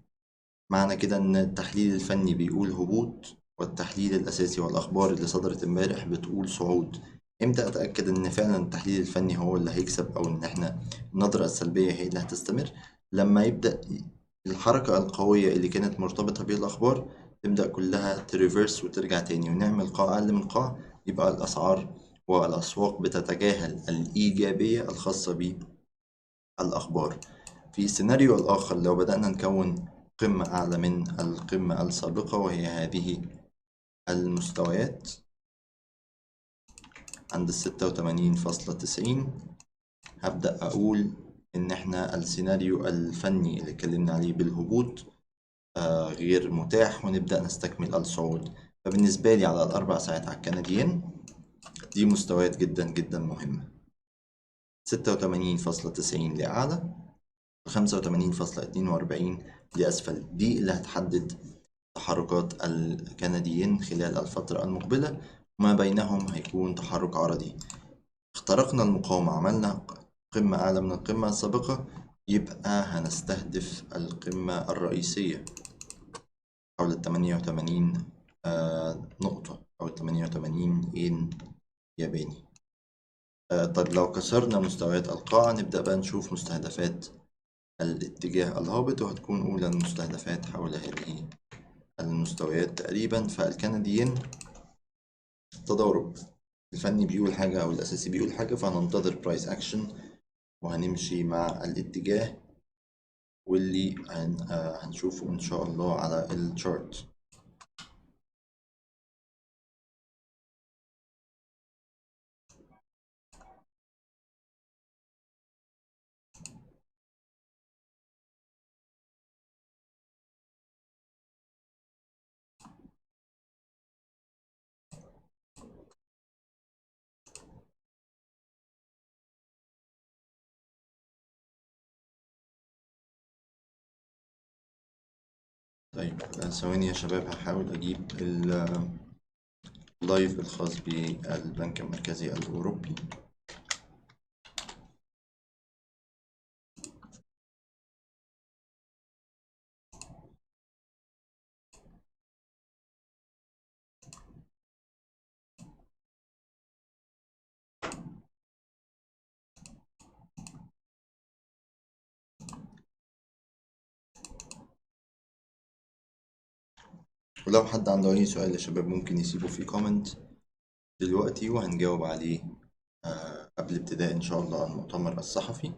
معنى كده ان التحليل الفني بيقول هبوط والتحليل الاساسي والاخبار اللي صدرت امبارح بتقول صعود. امتى اتاكد ان فعلا التحليل الفني هو اللي هيكسب او ان احنا النظرة السلبية هي اللي هتستمر؟ لما يبدأ الحركة القوية اللي كانت مرتبطة بالأخبار تبدأ كلها تريفرس وترجع تاني ونعمل قاع أقل من قاع، يبقى الأسعار والأسواق بتتجاهل الإيجابية الخاصة بالأخبار. في السيناريو الآخر لو بدأنا نكون قمة أعلى من القمة السابقة وهي هذه المستويات عند 86.90، هبدأ أقول إن إحنا السيناريو الفني اللي اتكلمنا عليه بالهبوط غير متاح ونبدأ نستكمل الصعود. فبالنسبة لي على الأربع ساعات على الكنديين دي مستويات جدا جدا مهمة. 86.90 لأعلى، 85.42 لأسفل، دي اللي هتحدد تحركات الكنديين خلال الفترة المقبلة، وما بينهم هيكون تحرك عرضي. اخترقنا المقاومة، عملنا قمة أعلى من القمة السابقة، يبقى هنستهدف القمة الرئيسية حول 88 نقطة أو 88 ين ياباني. طيب لو كسرنا مستويات القاع نبدأ بقى نشوف مستهدفات الاتجاه الهابط، وهتكون أولى المستهدفات حول هذه المستويات تقريبا. فالكنديين تضارب، الفني بيقول حاجة أو الأساسي بيقول حاجة، فهننتظر برايس أكشن وهنمشي مع الاتجاه واللي هنشوفه إن شاء الله على الشارت. طيب ثواني يا شباب، هحاول أجيب اللايف الخاص بالبنك المركزي الأوروبي. ولو حد عنده أي سؤال يا شباب ممكن يسيبه في كومنت دلوقتي وهنجاوب عليه قبل ابتداء إن شاء الله المؤتمر الصحفي.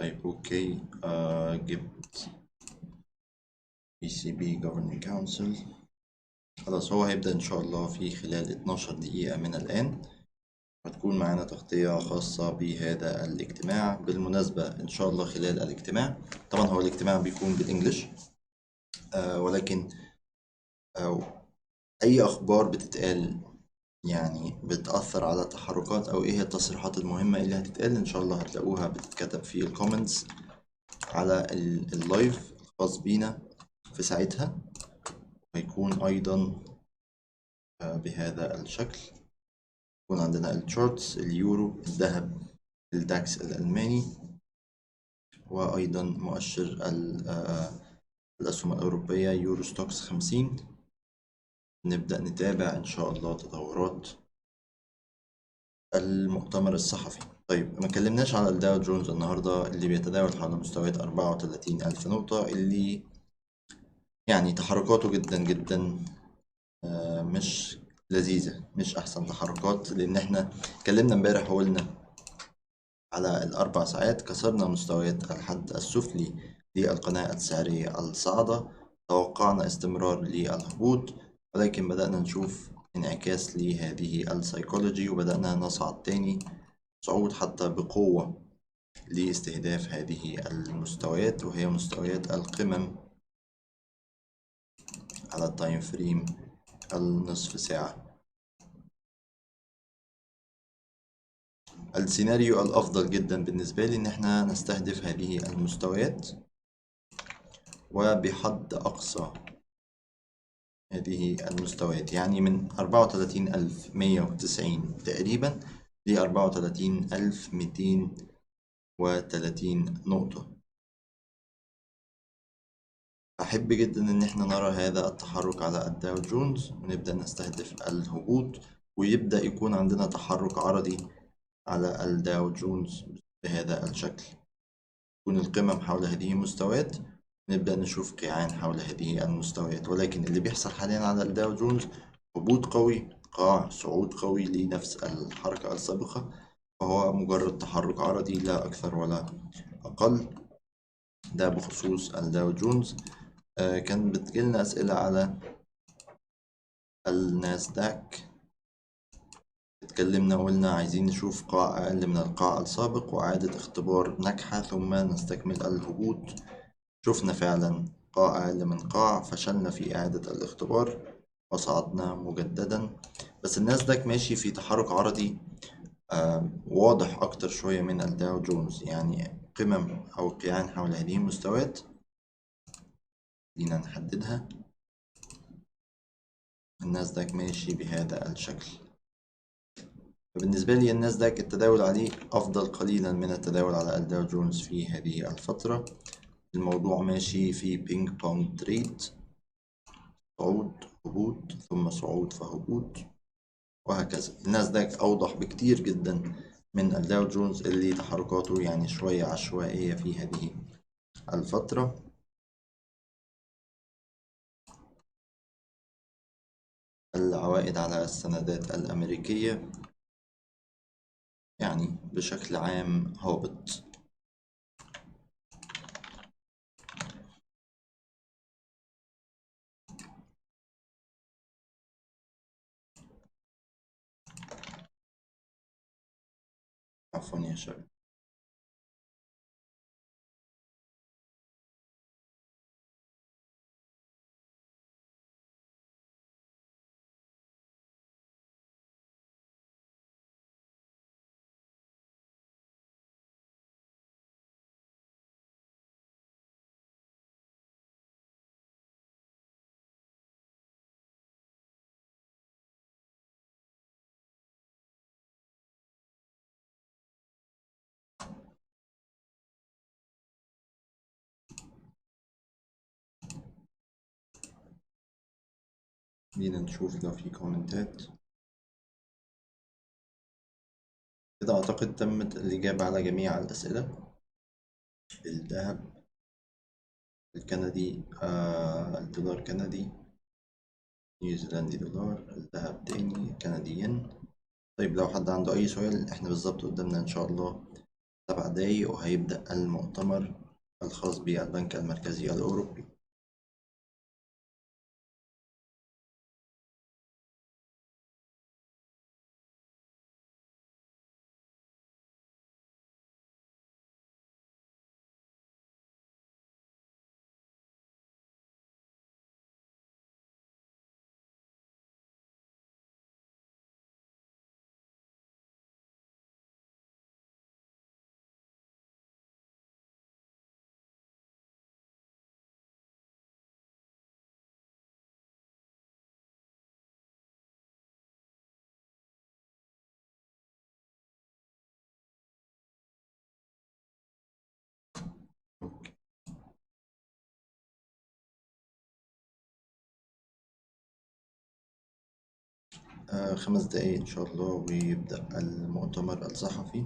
طيب اوكي، جبت ECB Governing Council. خلاص هو هيبدأ إن شاء الله في خلال 12 دقيقة من الآن، هتكون معانا تغطية خاصة بهذا الاجتماع. بالمناسبة إن شاء الله خلال الاجتماع، طبعا هو الاجتماع بيكون بالإنجلش، ولكن أي أخبار بتتقال يعني بتأثر على تحركات، أو إيه هي التصريحات المهمة اللي هتتقال، إن شاء الله هتلاقوها بتتكتب في الكومنتس على اللايف الخاص بينا في ساعتها. هيكون أيضا بهذا الشكل، يكون عندنا الشارتس، اليورو، الذهب، الداكس الألماني، وأيضا مؤشر الأسهم الأوروبية يورو ستوكس 50. نبدأ نتابع إن شاء الله تطورات المؤتمر الصحفي. طيب ما اتكلمناش على الداو جونز النهاردة، اللي بيتداول حول مستويات 34 ألف نقطة، اللي يعني تحركاته جدا جدا مش لذيذة، مش أحسن تحركات، لأن احنا اتكلمنا امبارح وقلنا على الأربع ساعات كسرنا مستويات الحد السفلي للقناة السعرية الصاعدة، توقعنا استمرار للهبوط، ولكن بدأنا نشوف انعكاس لهذه السيكولوجي، وبدأنا نصعد تاني صعود حتى بقوة لاستهداف هذه المستويات، وهي مستويات القمم على التايم فريم النصف ساعة. السيناريو الأفضل جدا بالنسبة لي إن احنا نستهدف هذه المستويات، وبحد أقصى هذه المستويات يعني من 34,190 تقريبا ل 34,230 نقطة. أحب جدا إن احنا نرى هذا التحرك على الداو جونز، ونبدأ نستهدف الهبوط، ويبدأ يكون عندنا تحرك عرضي على الداو جونز بهذا الشكل، تكون القمم حول هذه المستويات، نبدأ نشوف قيعان حول هذه المستويات. ولكن اللي بيحصل حاليا على الداو جونز هبوط قوي، قاع، صعود قوي لنفس الحركة السابقة، وهو مجرد تحرك عرضي لا أكثر ولا أقل. ده بخصوص الداو جونز. كان بتجيلنا أسئلة على الناسداك، اتكلمنا وقلنا عايزين نشوف قاع أقل من القاع السابق وإعادة اختبار ناجحة ثم نستكمل الهبوط. شفنا فعلا قاع أقل من قاع، فشلنا في إعادة الاختبار وصعدنا مجددا. بس الناسداك ماشي في تحرك عرضي واضح أكتر شوية من الداو جونز، يعني قمم أو قيعان حول هذه المستويات خلينا نحددها. الناسداك ماشي بهذا الشكل، فبالنسبة لي الناسداك التداول عليه أفضل قليلا من التداول على الداو جونز في هذه الفترة. الموضوع ماشي في بينج بونج تريد، صعود هبوط ثم صعود فهبوط وهكذا. الناسداك أوضح بكتير جدا من الداو جونز اللي تحركاته يعني شوية عشوائية في هذه الفترة. العوائد على السندات الأمريكية يعني بشكل عام هابط. عفوا يا شباب. خلينا نشوف لو في كومنتات. كده أعتقد تمت الإجابة على جميع الأسئلة. الذهب الكندي، الدولار كندي، نيوزيلندي دولار، الذهب تاني كنديين. طيب لو حد عنده أي سؤال، إحنا بالظبط قدامنا إن شاء الله 7 دقايق وهيبدأ المؤتمر الخاص بالبنك المركزي الأوروبي. آه 5 دقايق إن شاء الله ويبدأ المؤتمر الصحفي.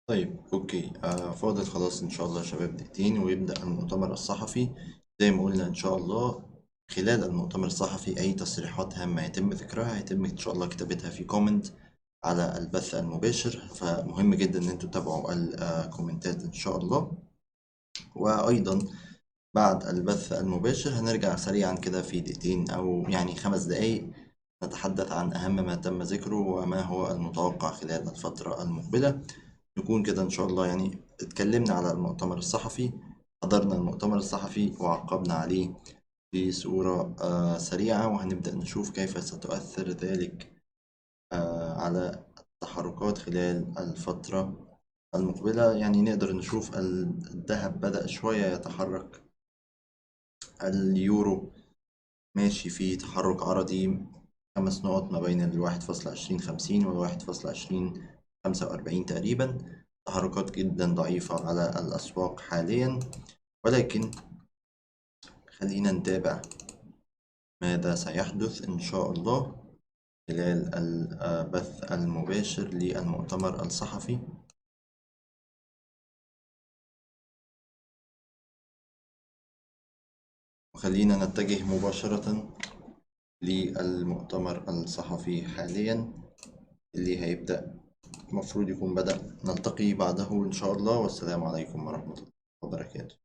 طيب اوكي، فاضل خلاص ان شاء الله يا شباب دقيقتين ويبدأ المؤتمر الصحفي. زي ما قلنا ان شاء الله خلال المؤتمر الصحفي اي تصريحات هامة يتم ذكرها هيتم ان شاء الله كتابتها في كومنت على البث المباشر، فمهم جدا ان انتوا تتابعوا الكومنتات ان شاء الله. وايضا بعد البث المباشر هنرجع سريعا كده في دقيقتين او يعني 5 دقايق نتحدث عن اهم ما تم ذكره وما هو المتوقع خلال الفترة المقبلة. نكون كده إن شاء الله يعني اتكلمنا على المؤتمر الصحفي، حضرنا المؤتمر الصحفي وعقبنا عليه بصورة سريعة، وهنبدأ نشوف كيف ستؤثر ذلك على التحركات خلال الفترة المقبلة. يعني نقدر نشوف الذهب بدأ شوية يتحرك، اليورو ماشي في تحرك عرضي 5 نقط ما بين 1.2050 و1.2045 تقريبا، تحركات جدا ضعيفة على الأسواق حاليا. ولكن خلينا نتابع ماذا سيحدث إن شاء الله خلال البث المباشر للمؤتمر الصحفي. وخلينا نتجه مباشرة للمؤتمر الصحفي حاليا اللي هيبدأ، المفروض يكون بدأ، نلتقي بعده إن شاء الله، والسلام عليكم ورحمة الله وبركاته.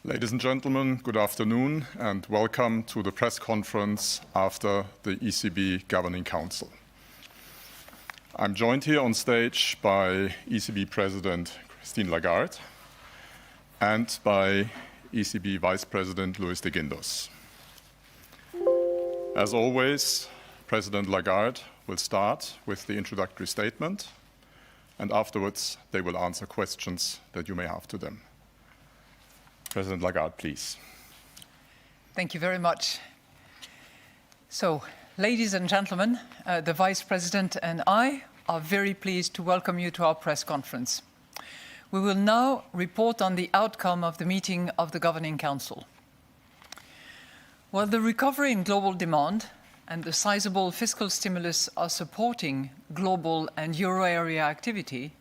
Ladies and gentlemen, good afternoon and welcome to the press conference after the ECB Governing Council. I'm joined here on stage by ECB President Christine Lagarde and by ECB Vice President Luis de Guindos. As always, President Lagarde will start with the introductory statement, and afterwards they will answer questions that you may have to them. President Lagarde, please. Thank you very much. So, ladies and gentlemen, the Vice President and I are very pleased to welcome you to our press conference. We will now report on the outcome of the meeting of the Governing Council. While the recovery in global demand and the sizable fiscal stimulus are supporting global and euro area activity,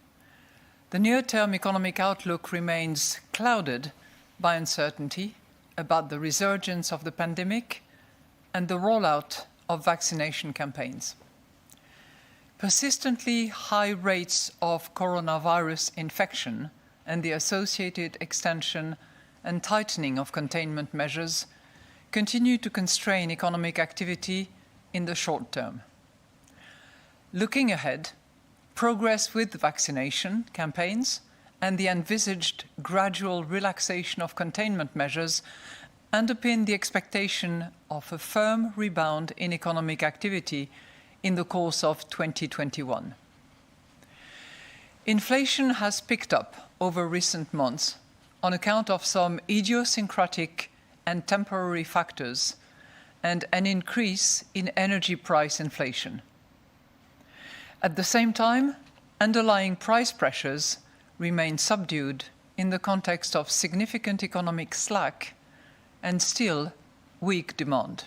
the near-term economic outlook remains clouded by uncertainty about the resurgence of the pandemic and the rollout of vaccination campaigns. Persistently high rates of coronavirus infection and the associated extension and tightening of containment measures continue to constrain economic activity in the short term. Looking ahead, progress with vaccination campaigns and the envisaged gradual relaxation of containment measures underpin the expectation of a firm rebound in economic activity in the course of 2021. Inflation has picked up over recent months on account of some idiosyncratic and temporary factors and an increase in energy price inflation. At the same time, underlying price pressures remain subdued in the context of significant economic slack and still weak demand.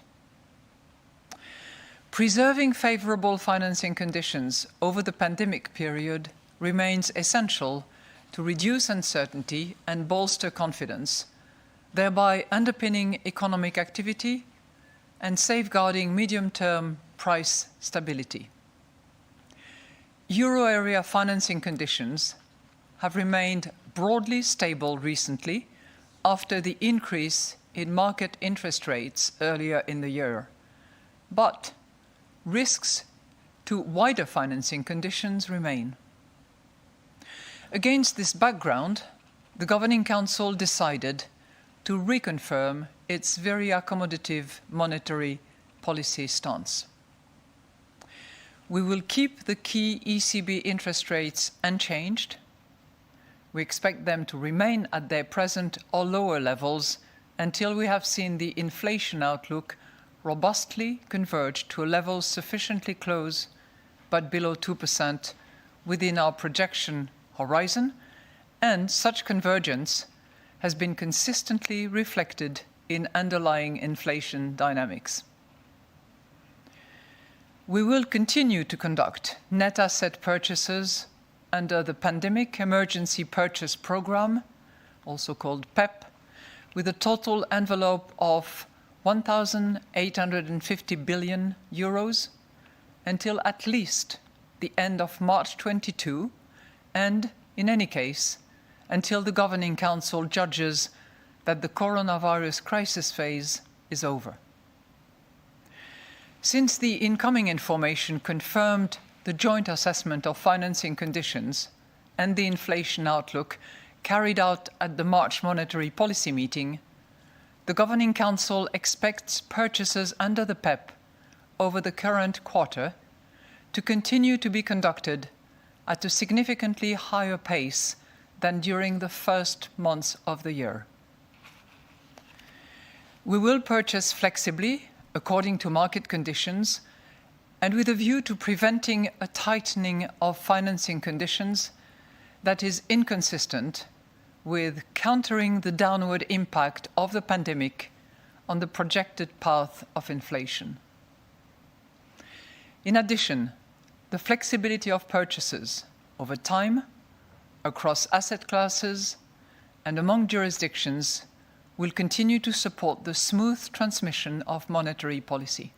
Preserving favorable financing conditions over the pandemic period remains essential to reduce uncertainty and bolster confidence, thereby underpinning economic activity and safeguarding medium-term price stability. Euro area financing conditions have remained broadly stable recently after the increase in market interest rates earlier in the year, but risks to wider financing conditions remain. Against this background, the Governing Council decided to reconfirm its very accommodative monetary policy stance. We will keep the key ECB interest rates unchanged. We expect them to remain at their present or lower levels until we have seen the inflation outlook robustly converge to a level sufficiently close but below 2% within our projection horizon, and such convergence has been consistently reflected in underlying inflation dynamics. We will continue to conduct net asset purchases under the Pandemic Emergency Purchase Programme, also called PEP, with a total envelope of 1,850 billion euros until at least the end of March 22, and, in any case, until the Governing Council judges that the coronavirus crisis phase is over. Since the incoming information confirmed the joint assessment of financing conditions and the inflation outlook carried out at the March Monetary Policy meeting, the Governing Council expects purchases under the PEP over the current quarter to continue to be conducted at a significantly higher pace than during the first months of the year. We will purchase flexibly according to market conditions and with a view to preventing a tightening of financing conditions that is inconsistent with countering the downward impact of the pandemic on the projected path of inflation. In addition, the flexibility of purchases over time, across asset classes, and among jurisdictions will continue to support the smooth transmission of monetary policy.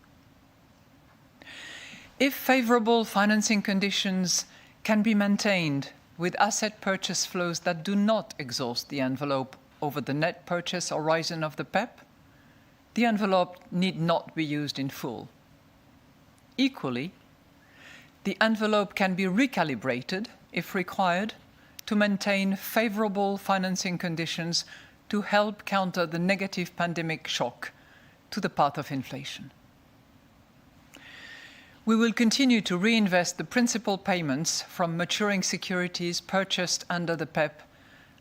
If favorable financing conditions can be maintained with asset purchase flows that do not exhaust the envelope over the net purchase horizon of the PEP, the envelope need not be used in full. Equally, the envelope can be recalibrated, if required, to maintain favorable financing conditions to help counter the negative pandemic shock to the path of inflation. We will continue to reinvest the principal payments from maturing securities purchased under the PEP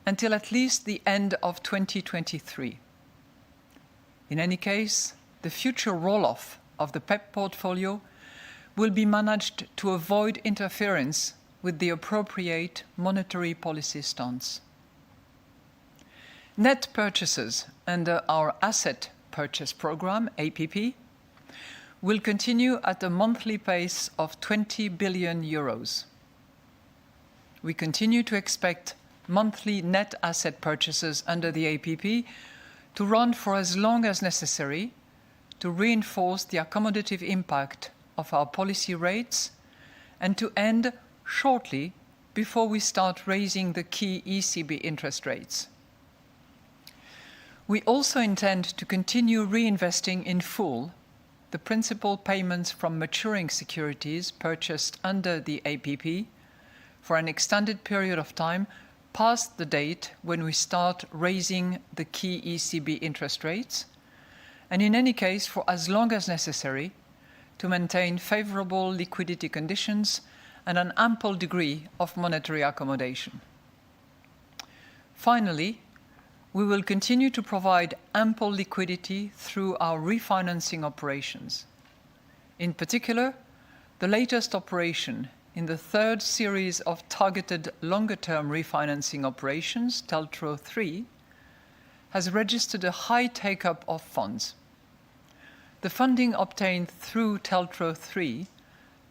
until at least the end of 2023. In any case, the future roll-off of the PEP portfolio will be managed to avoid interference with the appropriate monetary policy stance. Net purchases under our Asset Purchase Programme, APP, will continue at a monthly pace of 20 billion euros. We continue to expect monthly net asset purchases under the APP to run for as long as necessary to reinforce the accommodative impact of our policy rates and to end shortly before we start raising the key ECB interest rates. We also intend to continue reinvesting in full the principal payments from maturing securities purchased under the APP for an extended period of time past the date when we start raising the key ECB interest rates, and in any case for as long as necessary to maintain favorable liquidity conditions and an ample degree of monetary accommodation. Finally, we will continue to provide ample liquidity through our refinancing operations. In particular, the latest operation in the third series of targeted longer-term refinancing operations, TLTRO III, has registered a high take-up of funds. The funding obtained through TLTRO III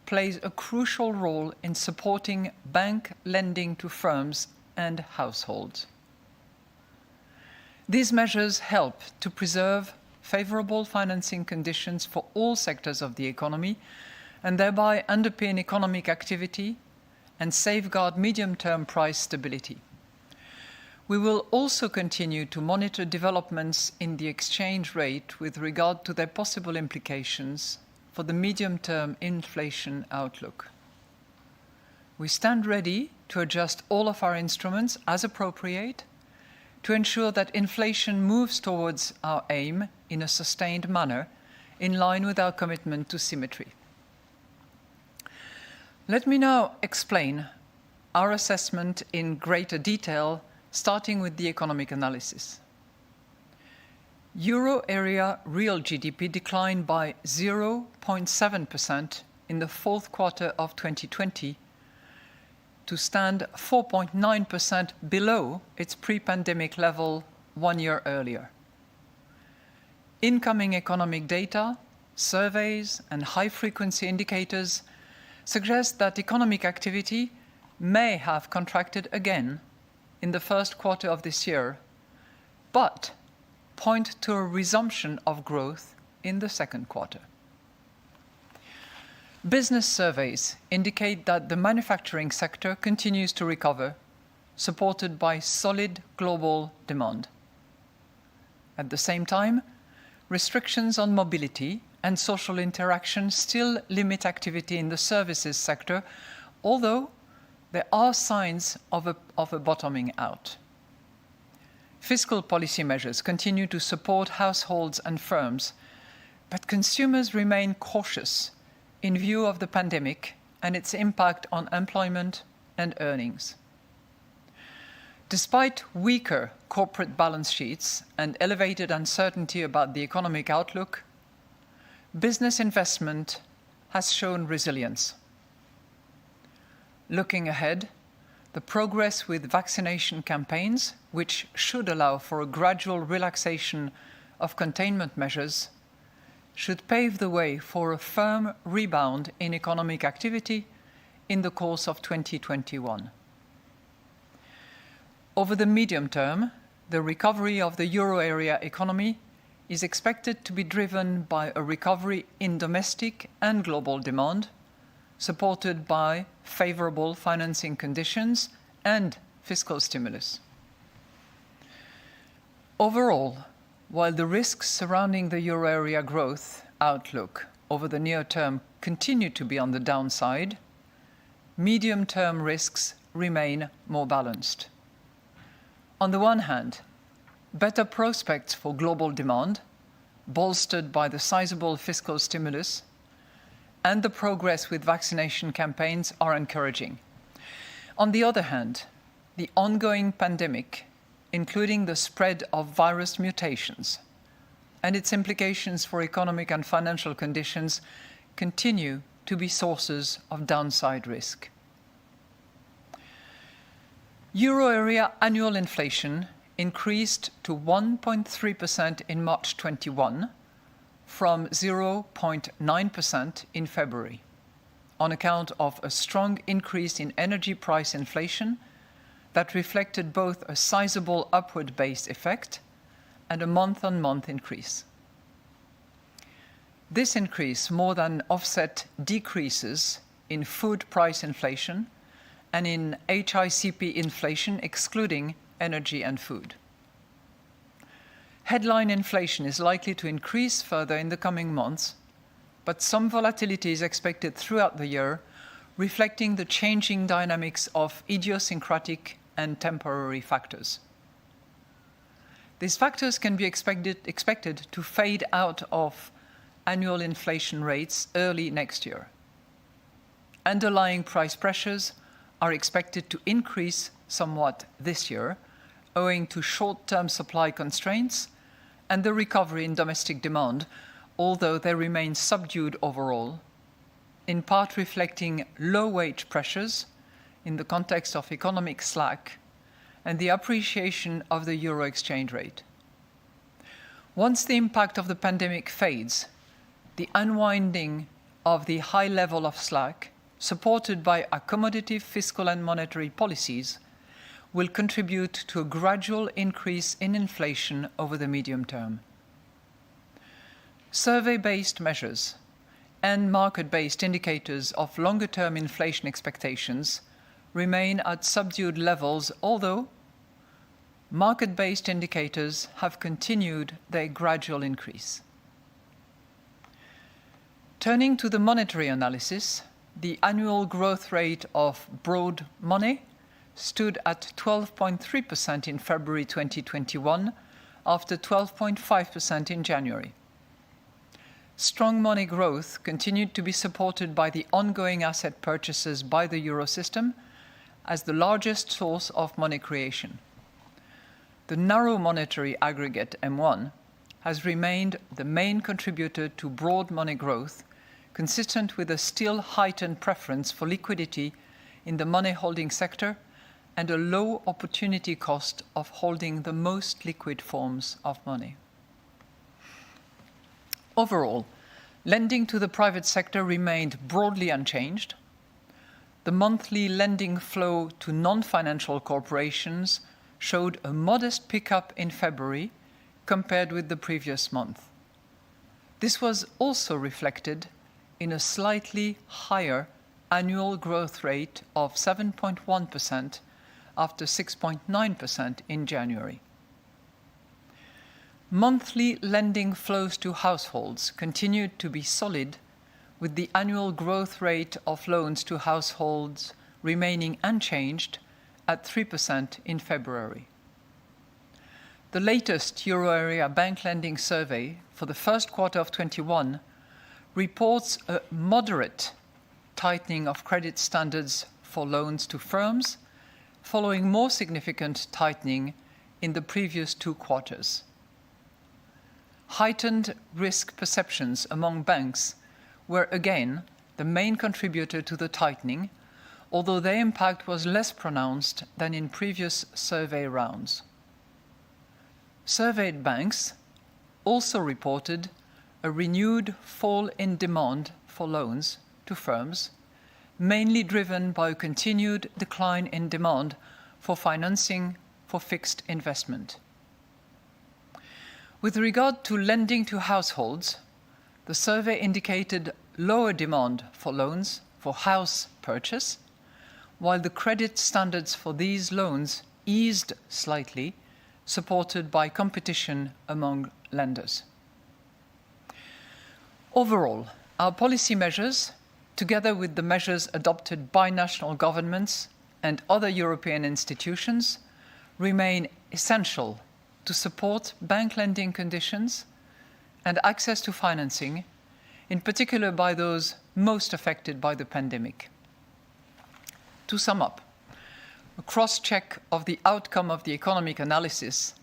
plays a crucial role in supporting bank lending to firms and households. These measures help to preserve favorable financing conditions for all sectors of the economy and thereby underpin economic activity and safeguard medium-term price stability. We will also continue to monitor developments in the exchange rate with regard to their possible implications for the medium-term inflation outlook. We stand ready to adjust all of our instruments as appropriate to ensure that inflation moves towards our aim in a sustained manner, in line with our commitment to symmetry. Let me now explain our assessment in greater detail, starting with the economic analysis. Euro area real GDP declined by 0.7% in the fourth quarter of 2020 to stand 4.9% below its pre-pandemic level 1 year earlier. Incoming economic data, surveys, and high-frequency indicators suggest that economic activity may have contracted again in the first quarter of this year, but point to a resumption of growth in the second quarter. Business surveys indicate that the manufacturing sector continues to recover, supported by solid global demand. At the same time, restrictions on mobility and social interaction still limit activity in the services sector, although there are signs of a bottoming out. Fiscal policy measures continue to support households and firms, but consumers remain cautious in view of the pandemic and its impact on employment and earnings. Despite weaker corporate balance sheets and elevated uncertainty about the economic outlook, business investment has shown resilience. Looking ahead, the progress with vaccination campaigns, which should allow for a gradual relaxation of containment measures, should pave the way for a firm rebound in economic activity in the course of 2021. Over the medium term, the recovery of the euro area economy is expected to be driven by a recovery in domestic and global demand, supported by favorable financing conditions and fiscal stimulus. Overall, while the risks surrounding the euro area growth outlook over the near term continue to be on the downside, medium-term risks remain more balanced. On the one hand, better prospects for global demand, bolstered by the sizable fiscal stimulus, and the progress with vaccination campaigns are encouraging. On the other hand, the ongoing pandemic, including the spread of virus mutations and its implications for economic and financial conditions, continue to be sources of downside risk. Euro area annual inflation increased to 1.3% in March 21 from 0.9% in February, on account of a strong increase in energy price inflation that reflected both a sizable upward base effect and a month-on-month increase. This increase more than offset decreases in food price inflation and in HICP inflation, excluding energy and food. Headline inflation is likely to increase further in the coming months, but some volatility is expected throughout the year, reflecting the changing dynamics of idiosyncratic and temporary factors. These factors can be expected to fade out of annual inflation rates early next year. Underlying price pressures are expected to increase somewhat this year, owing to short-term supply constraints and the recovery in domestic demand, although they remain subdued overall, in part reflecting low wage pressures in the context of economic slack and the appreciation of the euro exchange rate. Once the impact of the pandemic fades, the unwinding of the high level of slack, supported by accommodative fiscal and monetary policies, will contribute to a gradual increase in inflation over the medium term. Survey-based measures and market-based indicators of longer-term inflation expectations remain at subdued levels, although market-based indicators have continued their gradual increase. Turning to the monetary analysis, the annual growth rate of broad money stood at 12.3% in February 2021, after 12.5% in January. Strong money growth continued to be supported by the ongoing asset purchases by the euro system as the largest source of money creation. The narrow monetary aggregate M1 has remained the main contributor to broad money growth, consistent with a still heightened preference for liquidity in the money-holding sector and a low opportunity cost of holding the most liquid forms of money. Overall, lending to the private sector remained broadly unchanged. The monthly lending flow to non-financial corporations showed a modest pickup in February compared with the previous month. This was also reflected in a slightly higher annual growth rate of 7.1% after 6.9% in January. Monthly lending flows to households continued to be solid, with the annual growth rate of loans to households remaining unchanged at 3% in February. The latest euro area bank lending survey for the first quarter of 2021 reports a moderate tightening of credit standards for loans to firms, following more significant tightening in the previous 2 quarters. Heightened risk perceptions among banks were again the main contributor to the tightening, although their impact was less pronounced than in previous survey rounds. Surveyed banks also reported a renewed fall in demand for loans to firms, mainly driven by a continued decline in demand for financing for fixed investment. With regard to lending to households, the survey indicated lower demand for loans for house purchase, while the credit standards for these loans eased slightly, supported by competition among lenders. Overall, our policy measures, together with the measures adopted by national governments and other European institutions, remain essential to support bank lending conditions and access to financing, in particular by those most affected by the pandemic. To sum up, a cross-check of the outcome of the economic analysis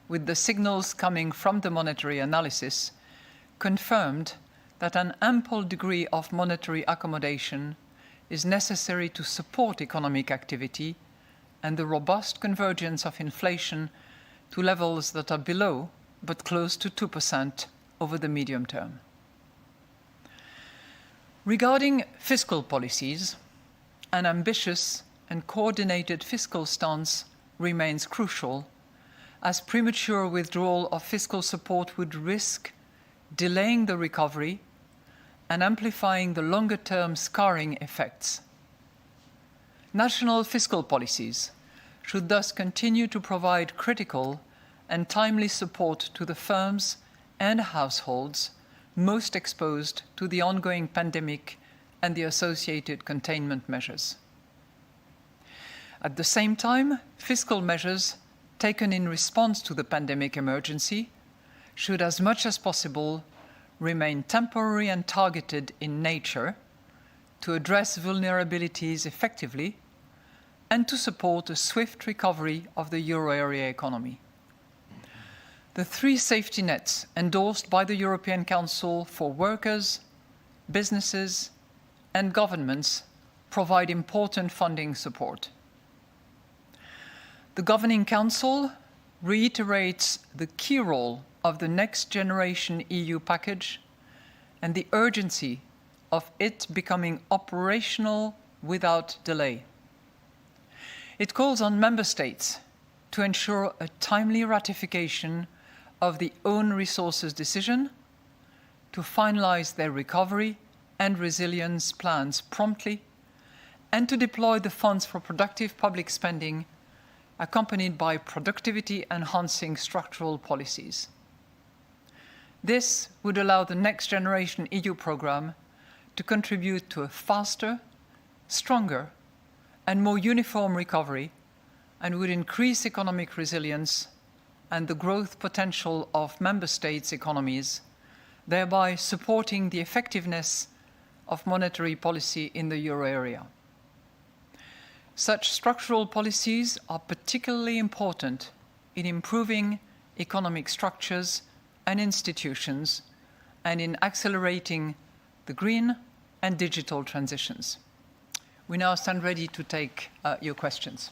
with the signals coming from the monetary analysis confirmed that an ample degree of monetary accommodation is necessary to support economic activity and the robust convergence of inflation to levels that are below but close to 2% over the medium term. Regarding fiscal policies, an ambitious and coordinated fiscal stance remains crucial, as premature withdrawal of fiscal support would risk delaying the recovery and amplifying the longer-term scarring effects. National fiscal policies should thus continue to provide critical and timely support to the firms and households most exposed to the ongoing pandemic and the associated containment measures. At the same time, fiscal measures taken in response to the pandemic emergency should, as much as possible, remain temporary and targeted in nature to address vulnerabilities effectively and to support a swift recovery of the euro area economy. The 3 safety nets endorsed by the European Council for workers, businesses, and governments provide important funding support. The Governing Council reiterates the key role of the Next Generation EU package and the urgency of it becoming operational without delay. It calls on Member States to ensure a timely ratification of the own resources decision, to finalize their recovery and resilience plans promptly, and to deploy the funds for productive public spending accompanied by productivity-enhancing structural policies. This would allow the Next Generation EU programme to contribute to a faster, stronger, and more uniform recovery, and would increase economic resilience and the growth potential of member states' economies, thereby supporting the effectiveness of monetary policy in the euro area. Such structural policies are particularly important in improving economic structures and institutions and in accelerating the green and digital transitions. We now stand ready to take your questions.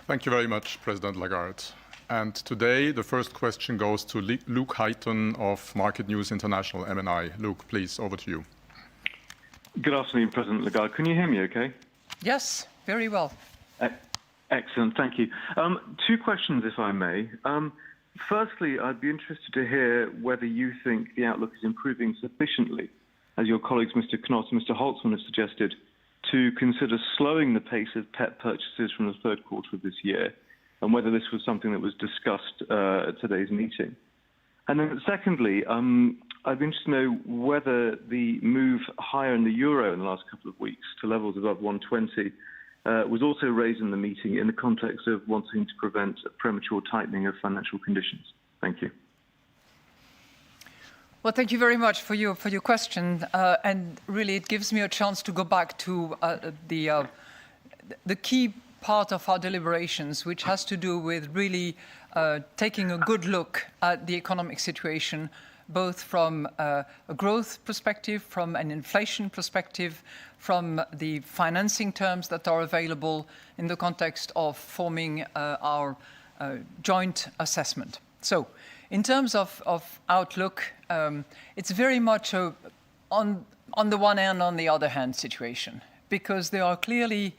Thank you very much, President Lagarde. And today, the first question goes to Luke Heighton of Market News International, MNI. Luke, please, over to you. Good afternoon, President Lagarde. Can you hear me okay? Yes, very well. Excellent, thank you. Two questions, if I may. Firstly, I'd be interested to hear whether you think the outlook is improving sufficiently, as your colleagues Mr. Knott and Mr. Holtzman have suggested, to consider slowing the pace of PEP purchases from the third quarter of this year, and whether this was something that was discussed at today's meeting. And then secondly, I'd be interested to know whether the move higher in the euro in the last couple of weeks to levels above 120 was also raised in the meeting in the context of wanting to prevent a premature tightening of financial conditions. Thank you. Well, thank you very much for your question, and really it gives me a chance to go back to the key part of our deliberations, which has to do with really taking a good look at the economic situation, both from a growth perspective, from an inflation perspective, from the financing terms that are available in the context of forming our joint assessment. So, in terms of outlook, it's very much on the one hand, on the other hand situation, because there are clearly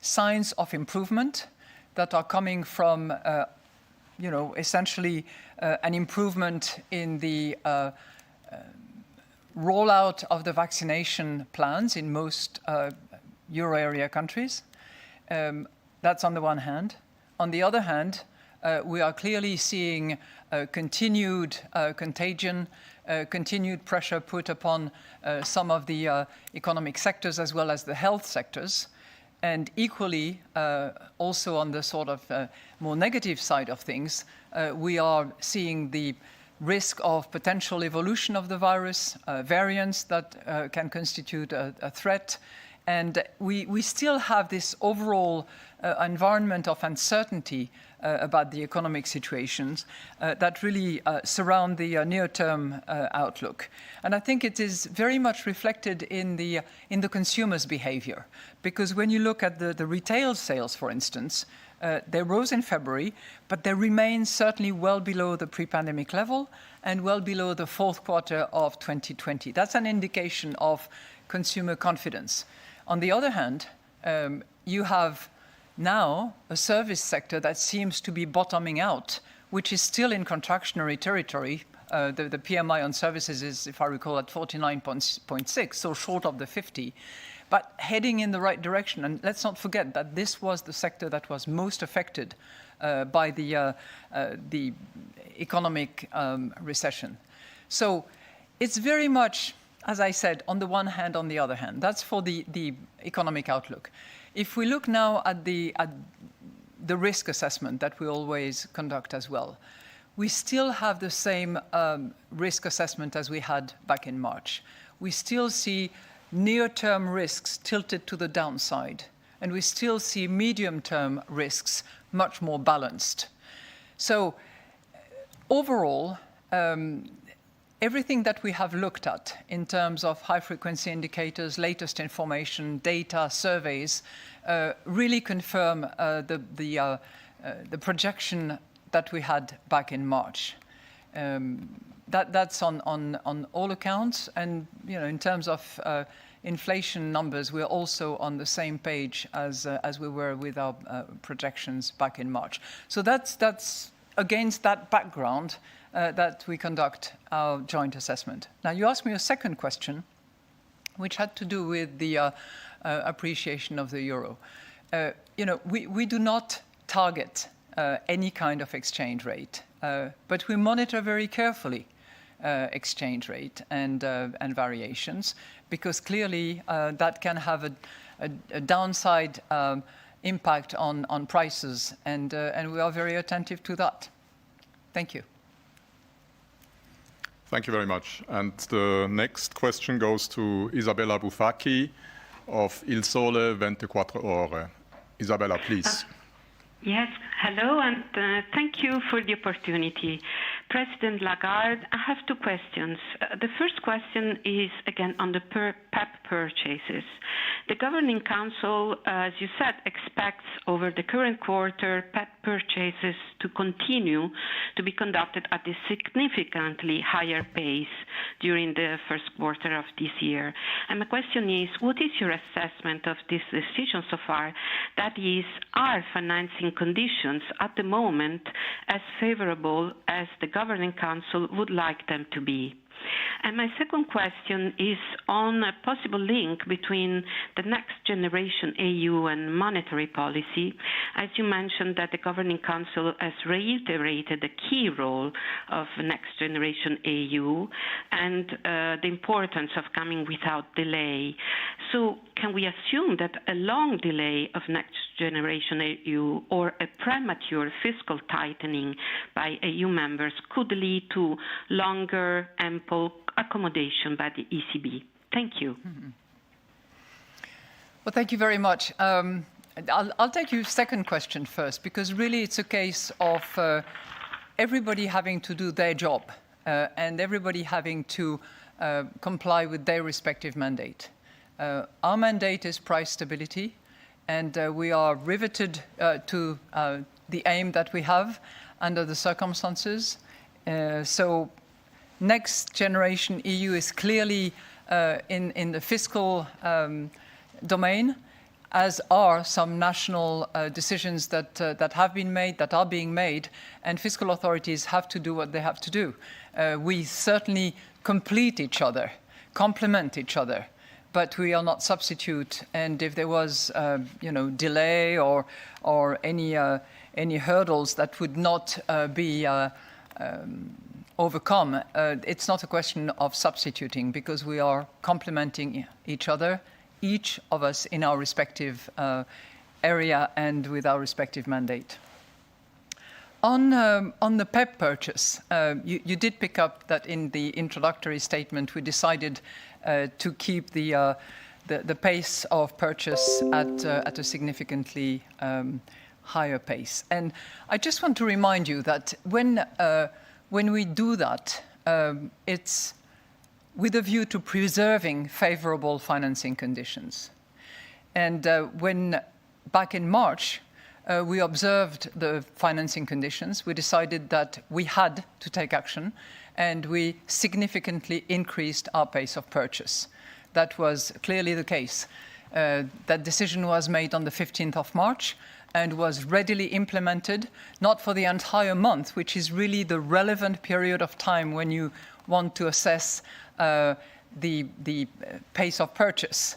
signs of improvement that are coming from, essentially an improvement in the rollout of the vaccination plans in most euro area countries. That's on the one hand. On the other hand, we are clearly seeing continued contagion, continued pressure put upon some of the economic sectors as well as the health sectors. And equally, also on the sort of more negative side of things, we are seeing the risk of potential evolution of the virus, variants that can constitute a threat. And we still have this overall environment of uncertainty about the economic situations that really surround the near-term outlook. And I think it is very much reflected in the consumer's behavior. Because when you look at the retail sales, for instance, they rose in February, but they remain certainly well below the pre-pandemic level and well below the fourth quarter of 2020. That's an indication of consumer confidence. On the other hand, you have now a service sector that seems to be bottoming out, which is still in contractionary territory. The PMI on services is, if I recall, at 49.6, so short of the 50, but heading in the right direction. And let's not forget that this was the sector that was most affected by the economic recession. So it's very much, as I said, on the one hand, on the other hand. That's for the economic outlook. If we look now at the risk assessment that we always conduct as well, we still have the same risk assessment as we had back in March. We still see near-term risks tilted to the downside, and we still see medium-term risks much more balanced. So overall, everything that we have looked at in terms of high-frequency indicators, latest information, data, surveys, really confirm the projection that we had back in March. That's on all accounts, and in terms of inflation numbers, we're also on the same page as we were with our projections back in March. So that's against that background that we conduct our joint assessment. Now, you asked me a second question, which had to do with the appreciation of the euro. We do not target any kind of exchange rate, but we monitor very carefully exchange rate and variations, because clearly that can have a downside impact on prices, and we are very attentive to that. Thank you. Thank you very much. And the next question goes to Isabella Bufacchi of Il Sole 24 Ore. Isabella, please. Yes, hello, and thank you for the opportunity. President Lagarde, I have two questions. The first question is, again, on the PEP purchases. The Governing Council, as you said, expects over the current quarter PEP purchases to continue to be conducted at a significantly higher pace during the first quarter of this year. And my question is, what is your assessment of this decision so far? That is, are financing conditions at the moment as favorable as the Governing Council would like them to be? And my second question is on a possible link between the Next Generation EU and monetary policy. As you mentioned, that the Governing Council has reiterated the key role of Next Generation EU and the importance of coming without delay. So can we assume that a long delay of Next Generation EU or a premature fiscal tightening by EU members could lead to longer, ample accommodation by the ECB? Thank you. Well, thank you very much. I'll take your second question first, because really it's a case of everybody having to do their job and everybody having to comply with their respective mandate. Our mandate is price stability, and we are riveted to the aim that we have under the circumstances. So Next Generation EU is clearly in the fiscal domain, as are some national decisions that have been made, that are being made, and fiscal authorities have to do what they have to do. We certainly complete each other, complement each other, but we are not substitute. And if there was, delay or any hurdles that would not be overcome, it's not a question of substituting, because we are complementing each other, each of us in our respective area and with our respective mandate. On the PEP purchase, you did pick up that in the introductory statement we decided to keep the pace of purchase at a significantly higher pace. And I just want to remind you that when we do that, it's with a view to preserving favorable financing conditions. And when back in March, we observed the financing conditions, we decided that we had to take action, and we significantly increased our pace of purchase. That was clearly the case. That decision was made on the 15th of March and was readily implemented, not for the entire month, which is really the relevant period of time when you want to assess the pace of purchase.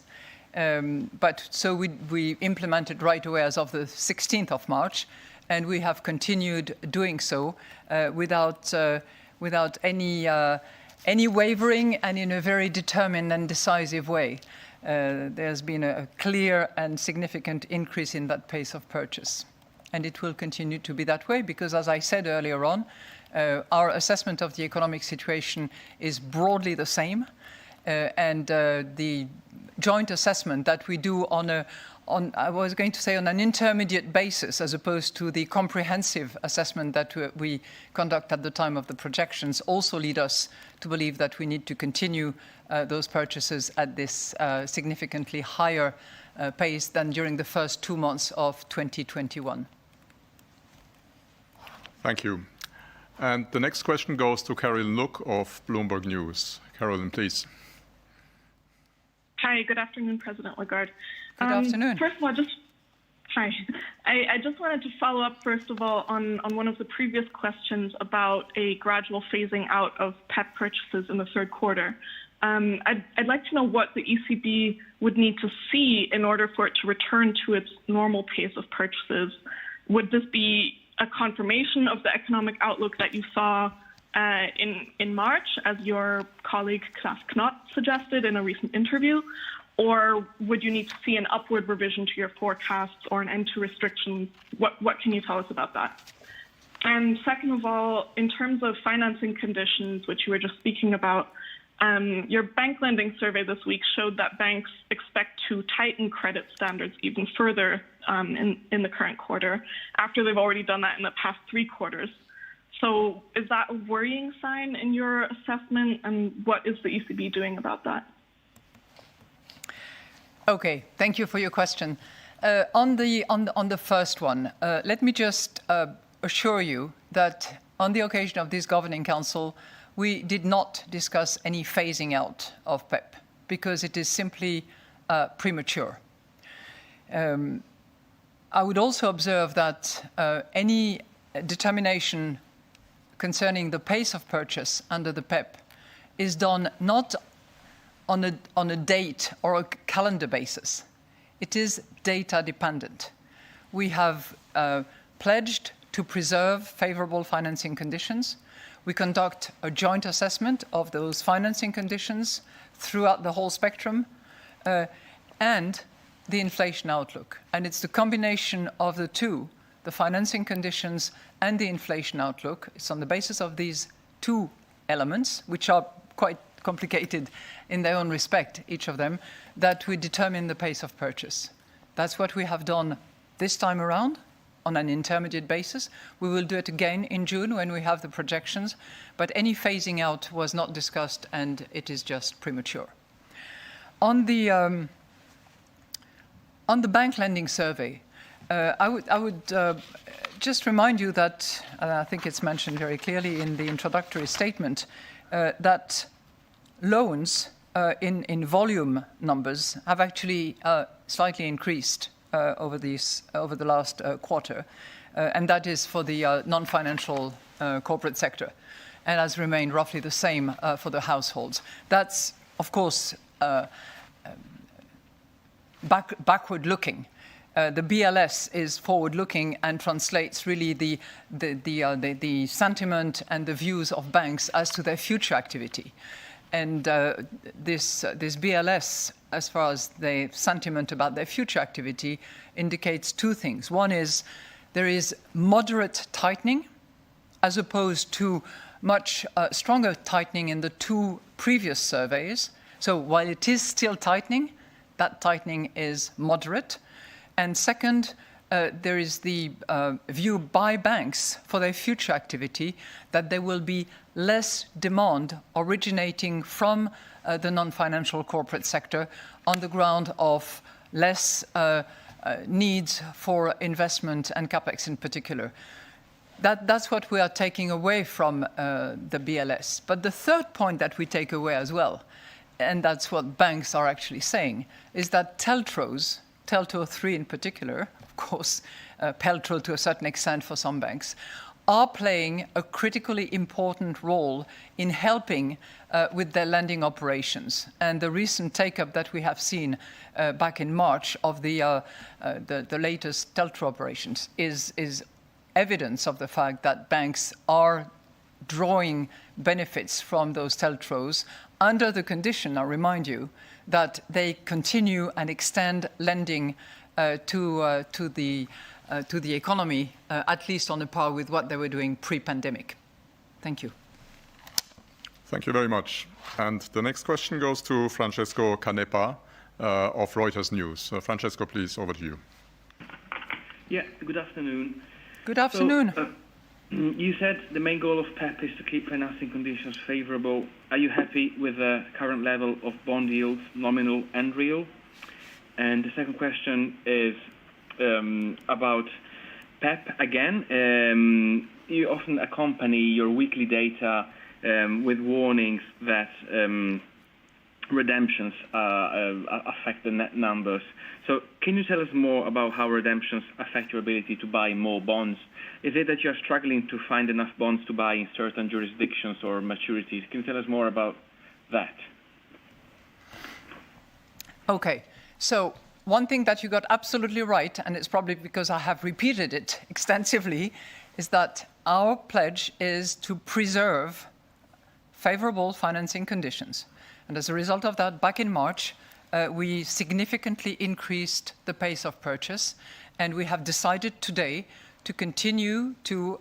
But so we implemented right away as of the 16th of March, and we have continued doing so without any wavering, and in a very determined and decisive way. There's been a clear and significant increase in that pace of purchase. And it will continue to be that way because, as I said earlier on, our assessment of the economic situation is broadly the same. And the joint assessment that we do on an intermediate basis, as opposed to the comprehensive assessment that we conduct at the time of the projections, also lead us to believe that we need to continue those purchases at this significantly higher pace than during the first 2 months of 2021. Thank you. And the next question goes to Carolyn Look of Bloomberg News. Carolyn, please. Hi, good afternoon, President Lagarde. Good afternoon. First of all, I just wanted to follow up, first of all, on one of the previous questions about a gradual phasing out of PEP purchases in the third quarter. I'd like to know what the ECB would need to see in order for it to return to its normal pace of purchases. Would this be a confirmation of the economic outlook that you saw in March, as your colleague Klaas Knot suggested in a recent interview, or would you need to see an upward revision to your forecasts or an end to restrictions? What can you tell us about that? And second of all, in terms of financing conditions, which you were just speaking about, your bank lending survey this week showed that banks expect to tighten credit standards even further in the current quarter, after they've already done that in the past 3 quarters. So is that a worrying sign in your assessment, and what is the ECB doing about that? Okay, thank you for your question. On the first one, let me just assure you that on the occasion of this Governing Council, we did not discuss any phasing out of PEP because it is simply premature. I would also observe that any determination concerning the pace of purchase under the PEP is done not on a date or a calendar basis. It is data dependent. We have pledged to preserve favorable financing conditions. We conduct a joint assessment of those financing conditions throughout the whole spectrum and the inflation outlook. And it's the combination of the two, the financing conditions and the inflation outlook. It's on the basis of these two elements, which are quite complicated in their own respect, each of them, that we determine the pace of purchase. That's what we have done this time around on an intermediate basis. We will do it again in June when we have the projections, but any phasing out was not discussed and it is just premature. On the bank lending survey, I would just remind you that, I think it's mentioned very clearly in the introductory statement, that loans in volume numbers have actually slightly increased over the last quarter, and that is for the non-financial corporate sector, and has remained roughly the same for the households. That's, of course, backward-looking. The BLS is forward-looking and translates really the sentiment and the views of banks as to their future activity. And this BLS, as far as the sentiment about their future activity, indicates two things. One is there is moderate tightening, as opposed to much stronger tightening in the 2 previous surveys. So while it is still tightening, that tightening is moderate. And second, there is the view by banks for their future activity that there will be less demand originating from the non-financial corporate sector on the ground of less needs for investment and capex in particular. That's what we are taking away from the BLS. But the third point that we take away as well, and that's what banks are actually saying, is that TLTROs, TLTRO 3 in particular, of course, PELTRO to a certain extent for some banks, are playing a critically important role in helping with their lending operations. And the recent take-up that we have seen back in March of the latest TLTRO operations is evidence of the fact that banks are drawing benefits from those TLTROs under the condition, I remind you, that they continue and extend lending to the economy, at least on a par with what they were doing pre-pandemic. Thank you. Thank you very much. And the next question goes to Francesco Canepa of Reuters News. Francesco, please, over to you. Yeah, good afternoon. Good afternoon. So, you said the main goal of PEP is to keep financing conditions favorable. Are you happy with the current level of bond yields, nominal and real? And the second question is about PEP again. You often accompany your weekly data with warnings that redemptions affect the net numbers. So can you tell us more about how redemptions affect your ability to buy more bonds? Is it that you're struggling to find enough bonds to buy in certain jurisdictions or maturities? Can you tell us more about that? Okay, so one thing that you got absolutely right, and it's probably because I have repeated it extensively, is that our pledge is to preserve favorable financing conditions. And as a result of that, back in March, we significantly increased the pace of purchase, and we have decided today to continue to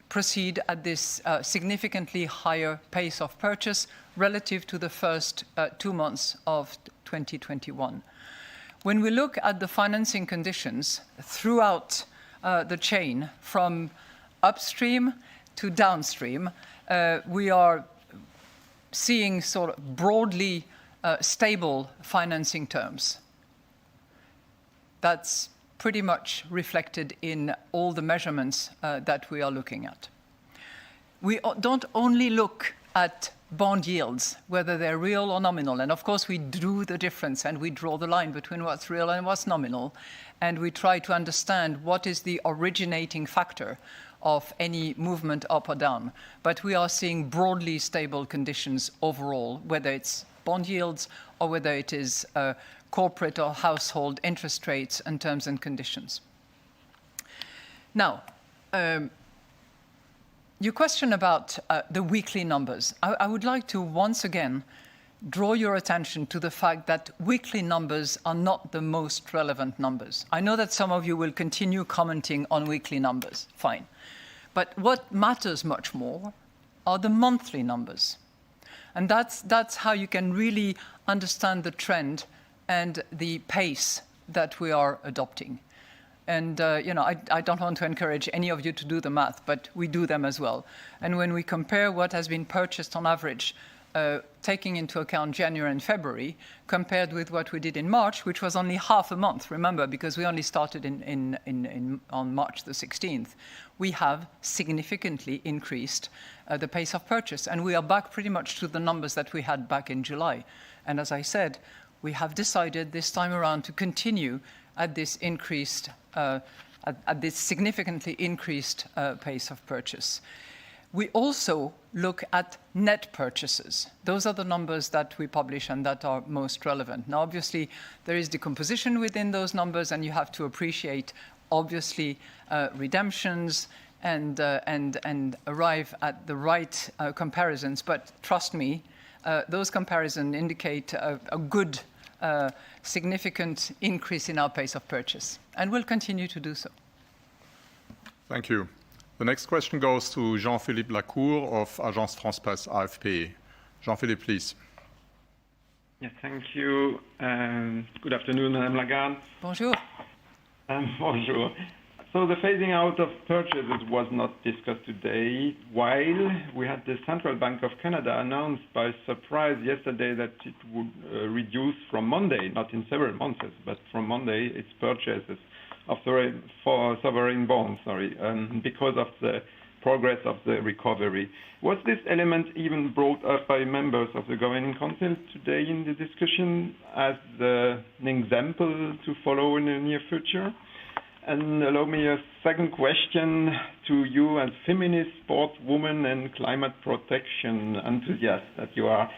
proceed at this significantly higher pace of purchase relative to the first 2 months of 2021. When we look at the financing conditions throughout the chain, from upstream to downstream, we are seeing sort of broadly stable financing terms. That's pretty much reflected in all the measurements that we are looking at. We don't only look at bond yields, whether they're real or nominal. And of course, we do the difference and we draw the line between what's real and what's nominal. And we try to understand what is the originating factor of any movement up or down. But we are seeing broadly stable conditions overall, whether it's bond yields or whether it is corporate or household interest rates and terms and conditions. Now, your question about the weekly numbers. I would like to once again draw your attention to the fact that weekly numbers are not the most relevant numbers. I know that some of you will continue commenting on weekly numbers, fine. But what matters much more are the monthly numbers. And that's how you can really understand the trend and the pace that we are adopting. And I don't want to encourage any of you to do the math, but we do them as well. And when we compare what has been purchased on average, taking into account January and February, compared with what we did in March, which was only half a month, remember, because we only started on March the 16th, we have significantly increased the pace of purchase. And we are back pretty much to the numbers that we had back in July. And as I said, we have decided this time around to continue at this increased, at this significantly increased pace of purchase. We also look at net purchases. Those are the numbers that we publish and that are most relevant. Now, obviously, there is decomposition within those numbers, and you have to appreciate, obviously, redemptions and arrive at the right comparisons. But trust me, those comparisons indicate a good, significant increase in our pace of purchase, and we'll continue to do so. Thank you. The next question goes to Jean-Philippe Lacour of Agence France-Presse AFP. Jean-Philippe, please. Yes, thank you. Good afternoon, Madame Lagarde. Bonjour. Bonjour. So the phasing out of purchases was not discussed today, while we had the Central Bank of Canada announced by surprise yesterday that it would reduce from Monday, not in several months, but from Monday, its purchases of sovereign bonds, because of the progress of the recovery. Was this element even brought up by members of the Governing Council today in the discussion as an example to follow in the near future? And allow me a second question to you as feminist, sportswoman and climate protection enthusiast that you are.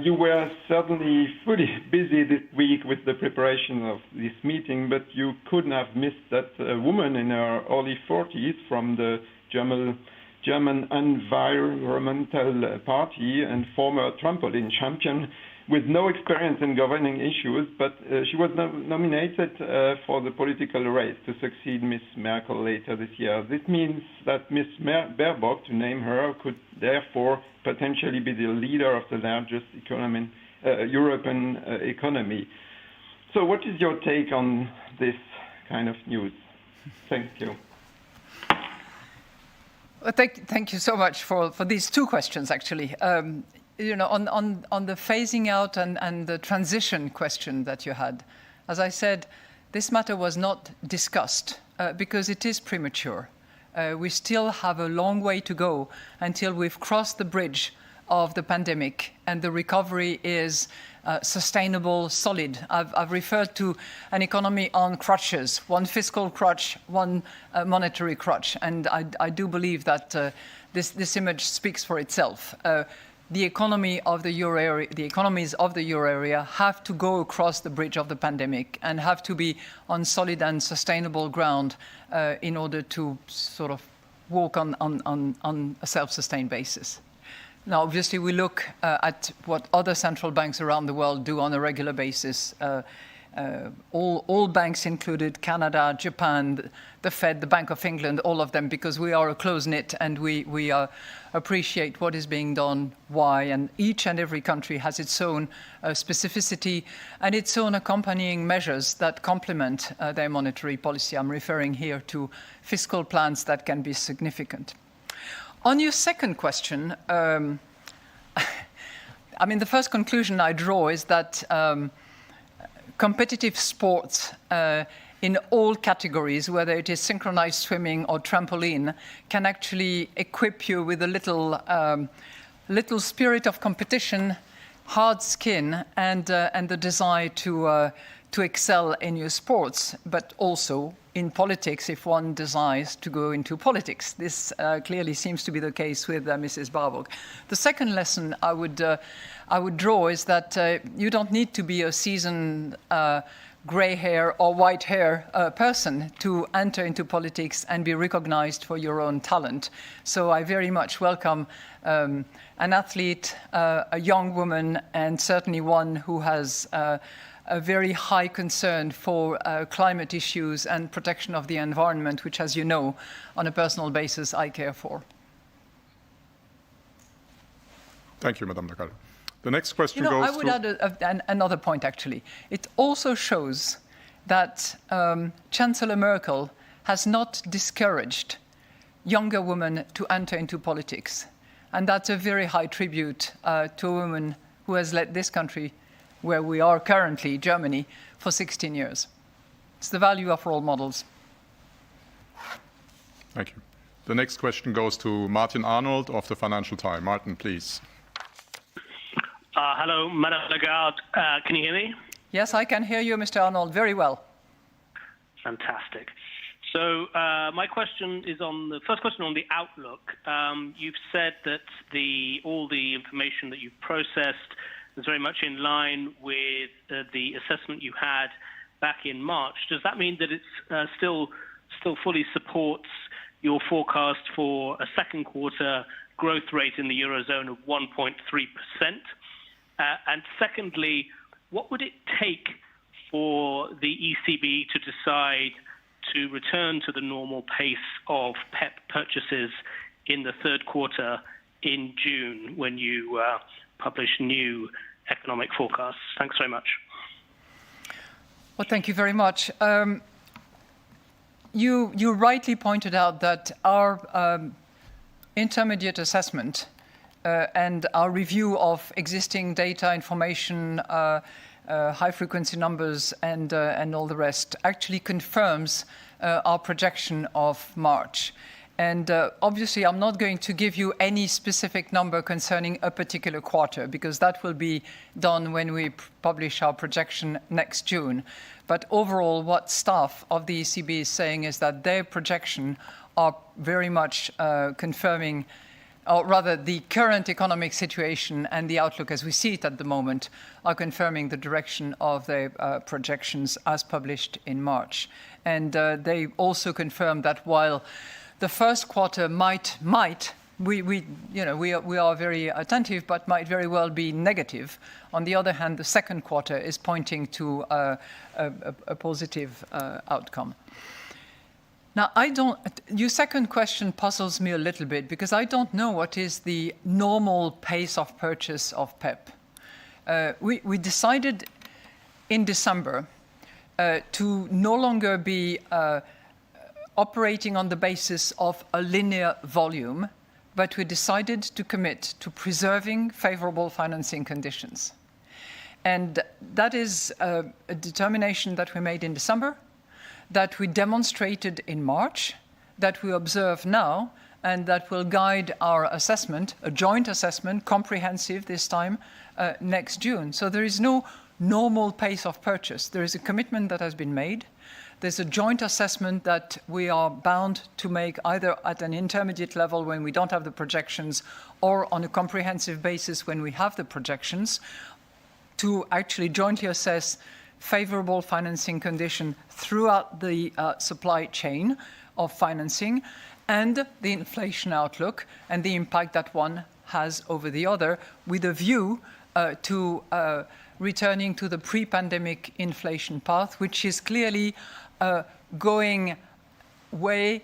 You were certainly fully busy this week with the preparation of this meeting, but you couldn't have missed that woman in her early 40s from the German Environmental Party and former trampoline champion with no experience in governing issues, but she was nominated for the political race to succeed Ms. Merkel later this year. This means that Ms. Baerbock, to name her, could therefore potentially be the leader of the largest European economy. So what is your take on this kind of news? Thank you. Well, thank you so much for these two questions, actually. On the phasing out and the transition question that you had, as I said, this matter was not discussed because it is premature. We still have a long way to go until we've crossed the bridge of the pandemic and the recovery is sustainable, solid. I've referred to an economy on crutches, one fiscal crutch, one monetary crutch, and I do believe that this image speaks for itself. the economy of the euro area, the economies of the euro area have to go across the bridge of the pandemic and have to be on solid and sustainable ground in order to sort of walk on a self-sustained basis. Now, obviously, we look at what other central banks around the world do on a regular basis. All banks included, Canada, Japan, the Fed, the Bank of England, all of them, because we are a close-knit and we appreciate what is being done, why, and each and every country has its own specificity and its own accompanying measures that complement their monetary policy. I'm referring here to fiscal plans that can be significant. On your second question, I mean, the first conclusion I draw is that competitive sports in all categories, whether it is synchronized swimming or trampoline, can actually equip you with a little spirit of competition, hard skin, and the desire to excel in your sports, but also in politics if one desires to go into politics. This clearly seems to be the case with Mrs. Barbock. The second lesson I would draw is that you don't need to be a seasoned grey hair or white hair person to enter into politics and be recognized for your own talent. So I very much welcome an athlete, a young woman, and certainly one who has a very high concern for climate issues and protection of the environment, which, as you know, on a personal basis, I care for. Thank you, Madame Lagarde. The next question goes I would add another point, actually. It also shows that Chancellor Merkel has not discouraged younger women to enter into politics. And that's a very high tribute to a woman who has led this country, where we are currently, Germany, for 16 years. It's the value of role models. Thank you. The next question goes to Martin Arnold of the Financial Times. Martin, please. Hello, Madame Lagarde. Can you hear me? Yes, I can hear you, Mr. Arnold, very well. Fantastic. So my question is on the first question on the outlook. You've said that all the information that you've processed is very much in line with the assessment you had back in March. Does that mean that it still fully supports your forecast for a second quarter growth rate in the Eurozone of 1.3%? And secondly, what would it take for the ECB to decide to return to the normal pace of PEP purchases in the third quarter in June when you publish new economic forecasts? Thanks very much. Well, thank you very much. You rightly pointed out that our intermediate assessment and our review of existing data, information, high-frequency numbers, and all the rest actually confirms our projection of March. And obviously, I'm not going to give you any specific number concerning a particular quarter, because that will be done when we publish our projection next June. But overall, what staff of the ECB is saying is that their projection are very much confirming, or rather the current economic situation and the outlook as we see it at the moment are confirming the direction of their projections as published in March. And they also confirm that while the first quarter we are very attentive, but might very well be negative. On the other hand, the second quarter is pointing to a positive outcome. Now, your second question puzzles me a little bit because I don't know what is the normal pace of purchase of PEP. We decided in December to no longer be operating on the basis of a linear volume, but we decided to commit to preserving favorable financing conditions. And that is a determination that we made in December, that we demonstrated in March, that we observe now, and that will guide our assessment, a joint assessment, comprehensive this time, next June. So there is no normal pace of purchase. There is a commitment that has been made there's a joint assessment that we are bound to make either at an intermediate level when we don't have the projections or on a comprehensive basis when we have the projections to actually jointly assess favorable financing condition throughout the supply chain of financing and the inflation outlook and the impact that one has over the other, with a view to returning to the pre-pandemic inflation path, which is clearly going way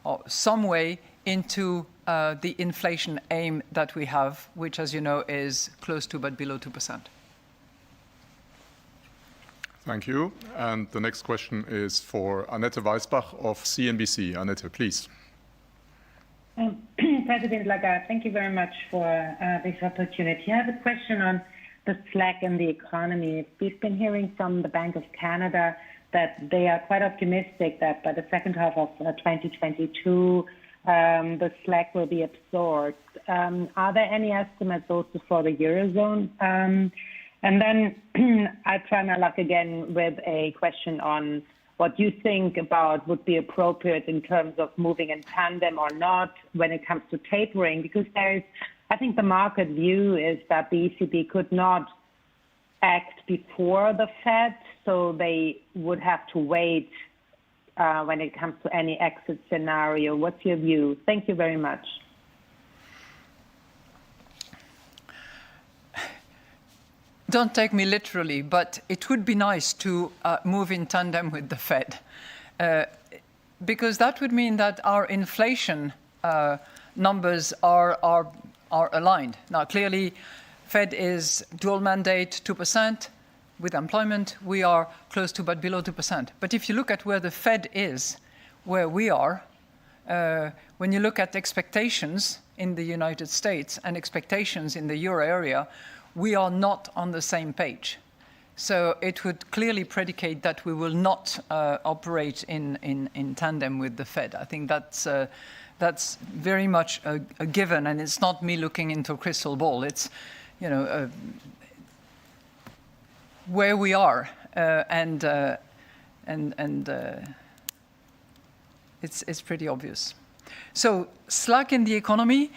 or some way into the inflation aim that we have, which, as you know, is close to but below 2%. Thank you. And the next question is for Annette Weisbach of CNBC. Annette, please. President Lagarde, thank you very much for this opportunity. I have a question on the slack in the economy. We've been hearing from the Bank of Canada that they are quite optimistic that by the second half of 2022, the slack will be absorbed. Are there any estimates also for the Eurozone? And then I try my luck again with a question on what you think about would be appropriate in terms of moving in tandem or not when it comes to tapering, because I think the market view is that the ECB could not act before the Fed, so they would have to wait when it comes to any exit scenario. What's your view? Thank you very much. Don't take me literally, but it would be nice to move in tandem with the Fed, because that would mean that our inflation numbers are aligned. Now, clearly, Fed is dual mandate 2%. With employment, we are close to but below 2%. But if you look at where the Fed is, where we are, when you look at expectations in the United States and expectations in the euro area, we are not on the same page. So it would clearly predicate that we will not operate in tandem with the Fed. I think that's very much a given, and it's not me looking into a crystal ball. It's, where we are, and it's pretty obvious. So slack in the economy.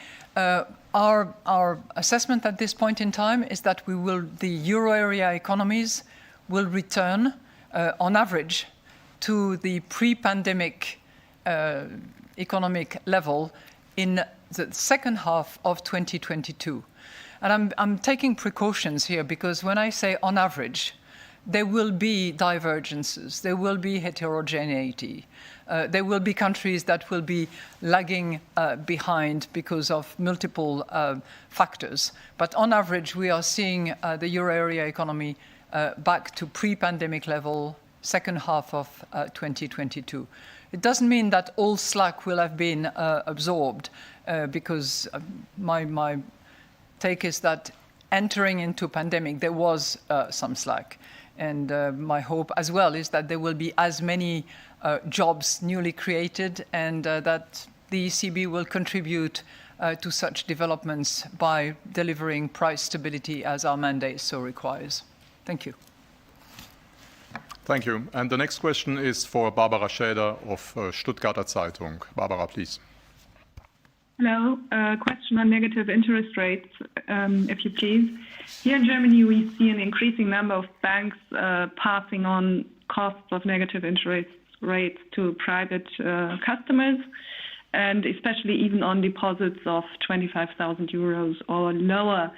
Our assessment at this point in time is that the euro area economies will return, on average, to the pre-pandemic economic level in the second half of 2022. And I'm taking precautions here because when I say on average, there will be divergences, there will be heterogeneity. There will be countries that will be lagging behind because of multiple factors. But on average, we are seeing the euro area economy back to pre-pandemic level, second half of 2022. It doesn't mean that all slack will have been absorbed because my take is that entering into pandemic, there was some slack. And my hope as well is that there will be as many jobs newly created and that the ECB will contribute to such developments by delivering price stability as our mandate so requires. Thank you. Thank you. And the next question is for Barbara Schäder of Stuttgarter Zeitung. Barbara, please. Hello. Question on negative interest rates, if you please. Here in Germany, we see an increasing number of banks passing on costs of negative interest rates to private customers, and especially even on deposits of 25,000 euros or lower.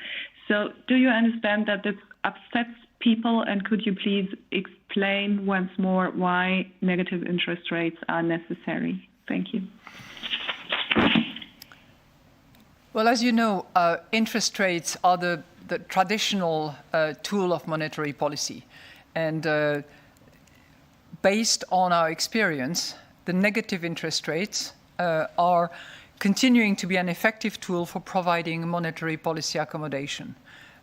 So do you understand that this upsets people, and could you please explain once more why negative interest rates are necessary? Thank you. Well, as you know, interest rates are the traditional tool of monetary policy. And based on our experience, the negative interest rates are continuing to be an effective tool for providing monetary policy accommodation.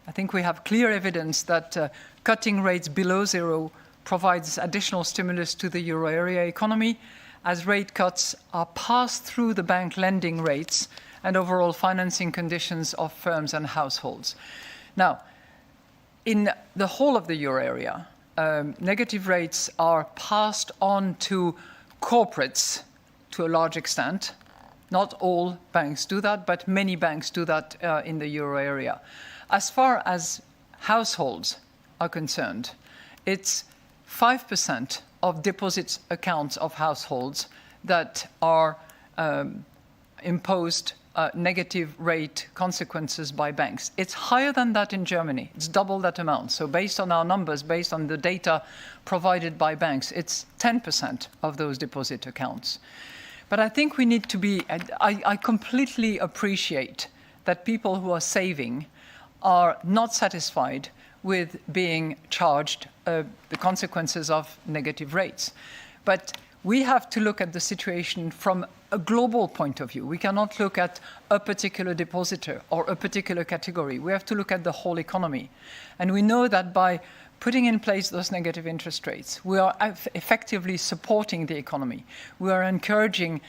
I think we have clear evidence that cutting rates below zero provides additional stimulus to the euro area economy, as rate cuts are passed through the bank lending rates and overall financing conditions of firms and households. Now, in the whole of the euro area, negative rates are passed on to corporates to a large extent. Not all banks do that, but many banks do that in the euro area. As far as households are concerned, it's 5% of deposit accounts of households that are imposed negative rate consequences by banks. It's higher than that in Germany. It's double that amount. So based on our numbers, based on the data provided by banks, it's 10% of those deposit accounts. But I think we need to be, I completely appreciate that people who are saving are not satisfied with being charged the consequences of negative rates. But we have to look at the situation from a global point of view. We cannot look at a particular depositor or a particular category. We have to look at the whole economy. And we know that by putting in place those negative interest rates, we are effectively supporting the economy. We are encouraging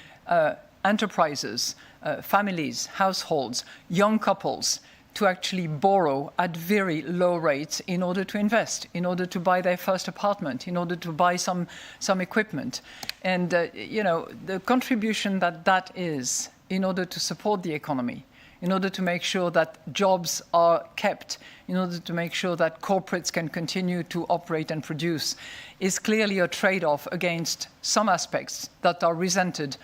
enterprises, families, households, young couples to actually borrow at very low rates in order to invest, in order to buy their first apartment, in order to buy some equipment. And, the contribution that is in order to support the economy, in order to make sure that jobs are kept, in order to make sure that corporates can continue to operate and produce, is clearly a trade-off against some aspects that are resented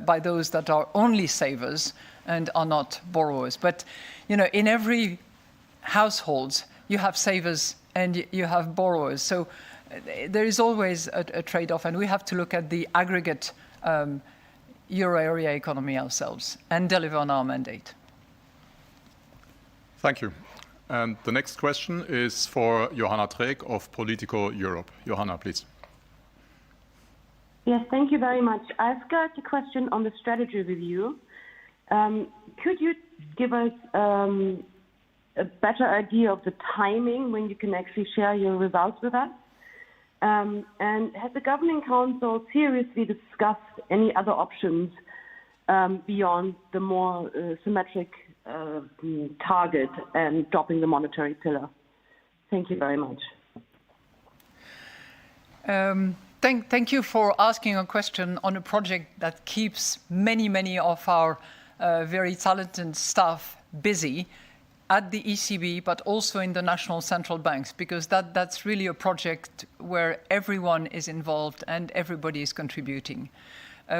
by those that are only savers and are not borrowers. But, in every household, you have savers and you have borrowers. So there is always a trade-off, and we have to look at the aggregate euro area economy ourselves and deliver on our mandate. Thank you. And the next question is for Johanna Träg of Politico Europe. Johanna, please. Yes, thank you very much. I've got a question on the strategy review. Could you give us a better idea of the timing when you can actually share your results with us? And has the Governing Council seriously discussed any other options beyond the more symmetric target and dropping the monetary pillar? Thank you very much. Thank you for asking a question on a project that keeps many of our very talented staff busy at the ECB, but also in the national central banks, because that's really a project where everyone is involved and everybody is contributing.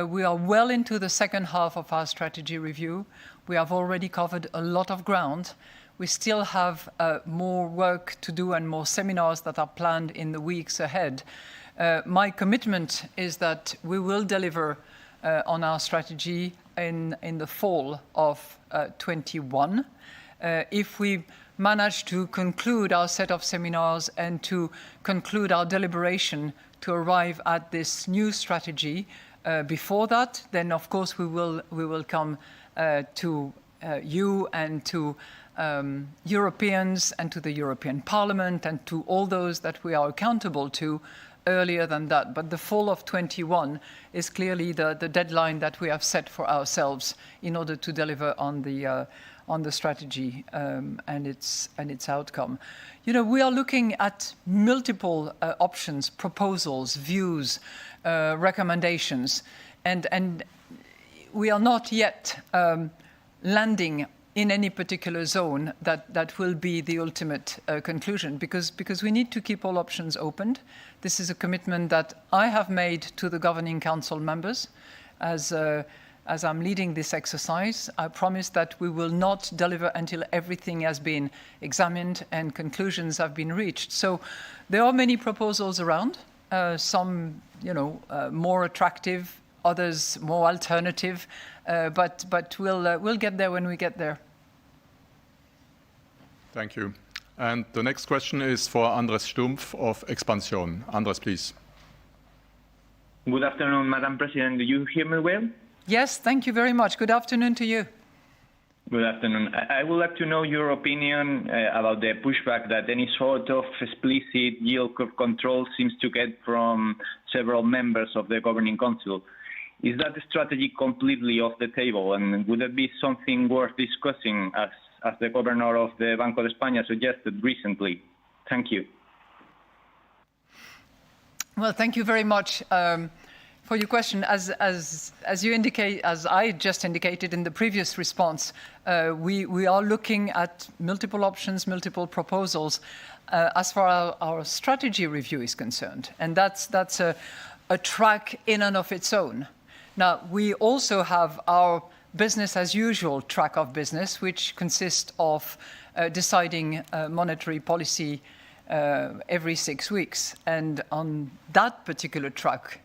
We are well into the second half of our strategy review. We have already covered a lot of ground. We still have more work to do and more seminars that are planned in the weeks ahead. My commitment is that we will deliver on our strategy in the fall of 21. If we manage to conclude our set of seminars and to conclude our deliberation to arrive at this new strategy before that, then of course we will come to you and to Europeans and to the European Parliament and to all those that we are accountable to earlier than that. But the fall of 21 is clearly the deadline that we have set for ourselves in order to deliver on the strategy and its outcome. We are looking at multiple options, proposals, views, recommendations, and we are not yet landing in any particular zone that will be the ultimate conclusion, because we need to keep all options opened. This is a commitment that I have made to the Governing Council members as I'm leading this exercise. I promise that we will not deliver until everything has been examined and conclusions have been reached. So there are many proposals around, some more attractive, others more alternative, but we'll get there when we get there. Thank you. And the next question is for Andres Stumpf of Expansión. Andres, please. Good afternoon, Madam President. Do you hear me well? Yes, thank you very much. Good afternoon to you. Good afternoon. I would like to know your opinion about the pushback that any sort of explicit yield curve control seems to get from several members of the Governing Council. Is that strategy completely off the table, and would it be something worth discussing as the Governor of the Banco de España suggested recently? Thank you. Well, thank you very much for your question. As you indicate, as I just indicated in the previous response, we are looking at multiple options, multiple proposals as far as our strategy review is concerned, and that's a track in and of its own. Now, we also have our business as usual track of business, which consists of deciding monetary policy every 6 weeks. And on that particular track,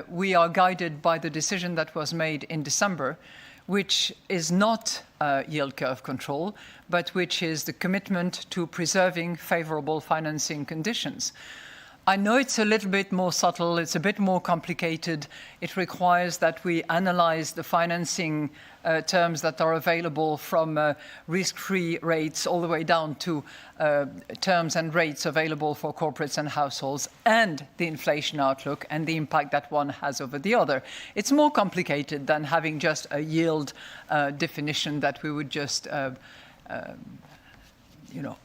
we are guided by the decision that was made in December, which is not yield curve control, but which is the commitment to preserving favorable financing conditions. I know it's a little bit more subtle, it's a bit more complicated. It requires that we analyze the financing terms that are available from risk-free rates all the way down to terms and rates available for corporates and households, and the inflation outlook and the impact that one has over the other. It's more complicated than having just a yield definition that we would just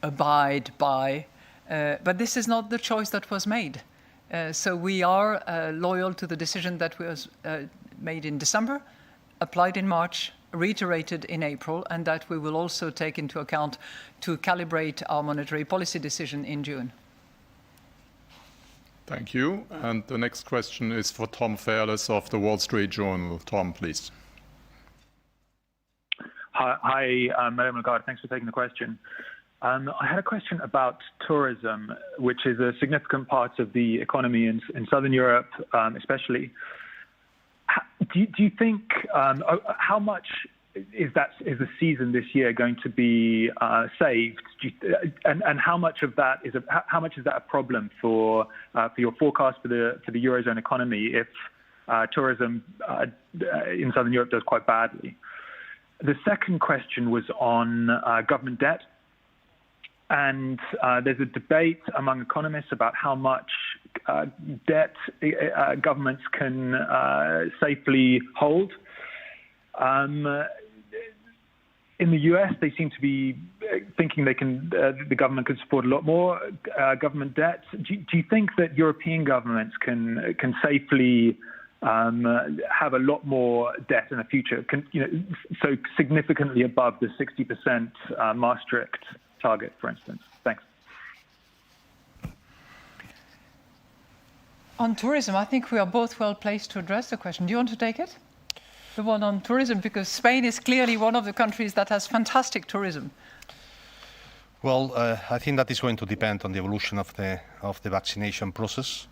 abide by. But this is not the choice that was made. So we are loyal to the decision that was made in December, applied in March, reiterated in April, and that we will also take into account to calibrate our monetary policy decision in June. Thank you. And the next question is for Tom Fairless of the Wall Street Journal. Tom, please. Hi, Madame Lagarde. Thanks for taking the question. I had a question about tourism, which is a significant part of the economy in Southern Europe, especially. Do you think how much is the season this year going to be saved? And how much of that is a problem for your forecast for the Eurozone economy if tourism in Southern Europe does quite badly? The second question was on government debt. And there's a debate among economists about how much debt governments can safely hold. In the US, they seem to be thinking the government can support a lot more government debt. Do you think that European governments can safely have a lot more debt in the future, so significantly above the 60% Maastricht target, for instance? Thanks. On tourism, I think we are both well placed to address the question. Do you want to take it? The one on tourism, because Spain is clearly one of the countries that has fantastic tourism. Well, I think that is going to depend on the evolution of the vaccination process.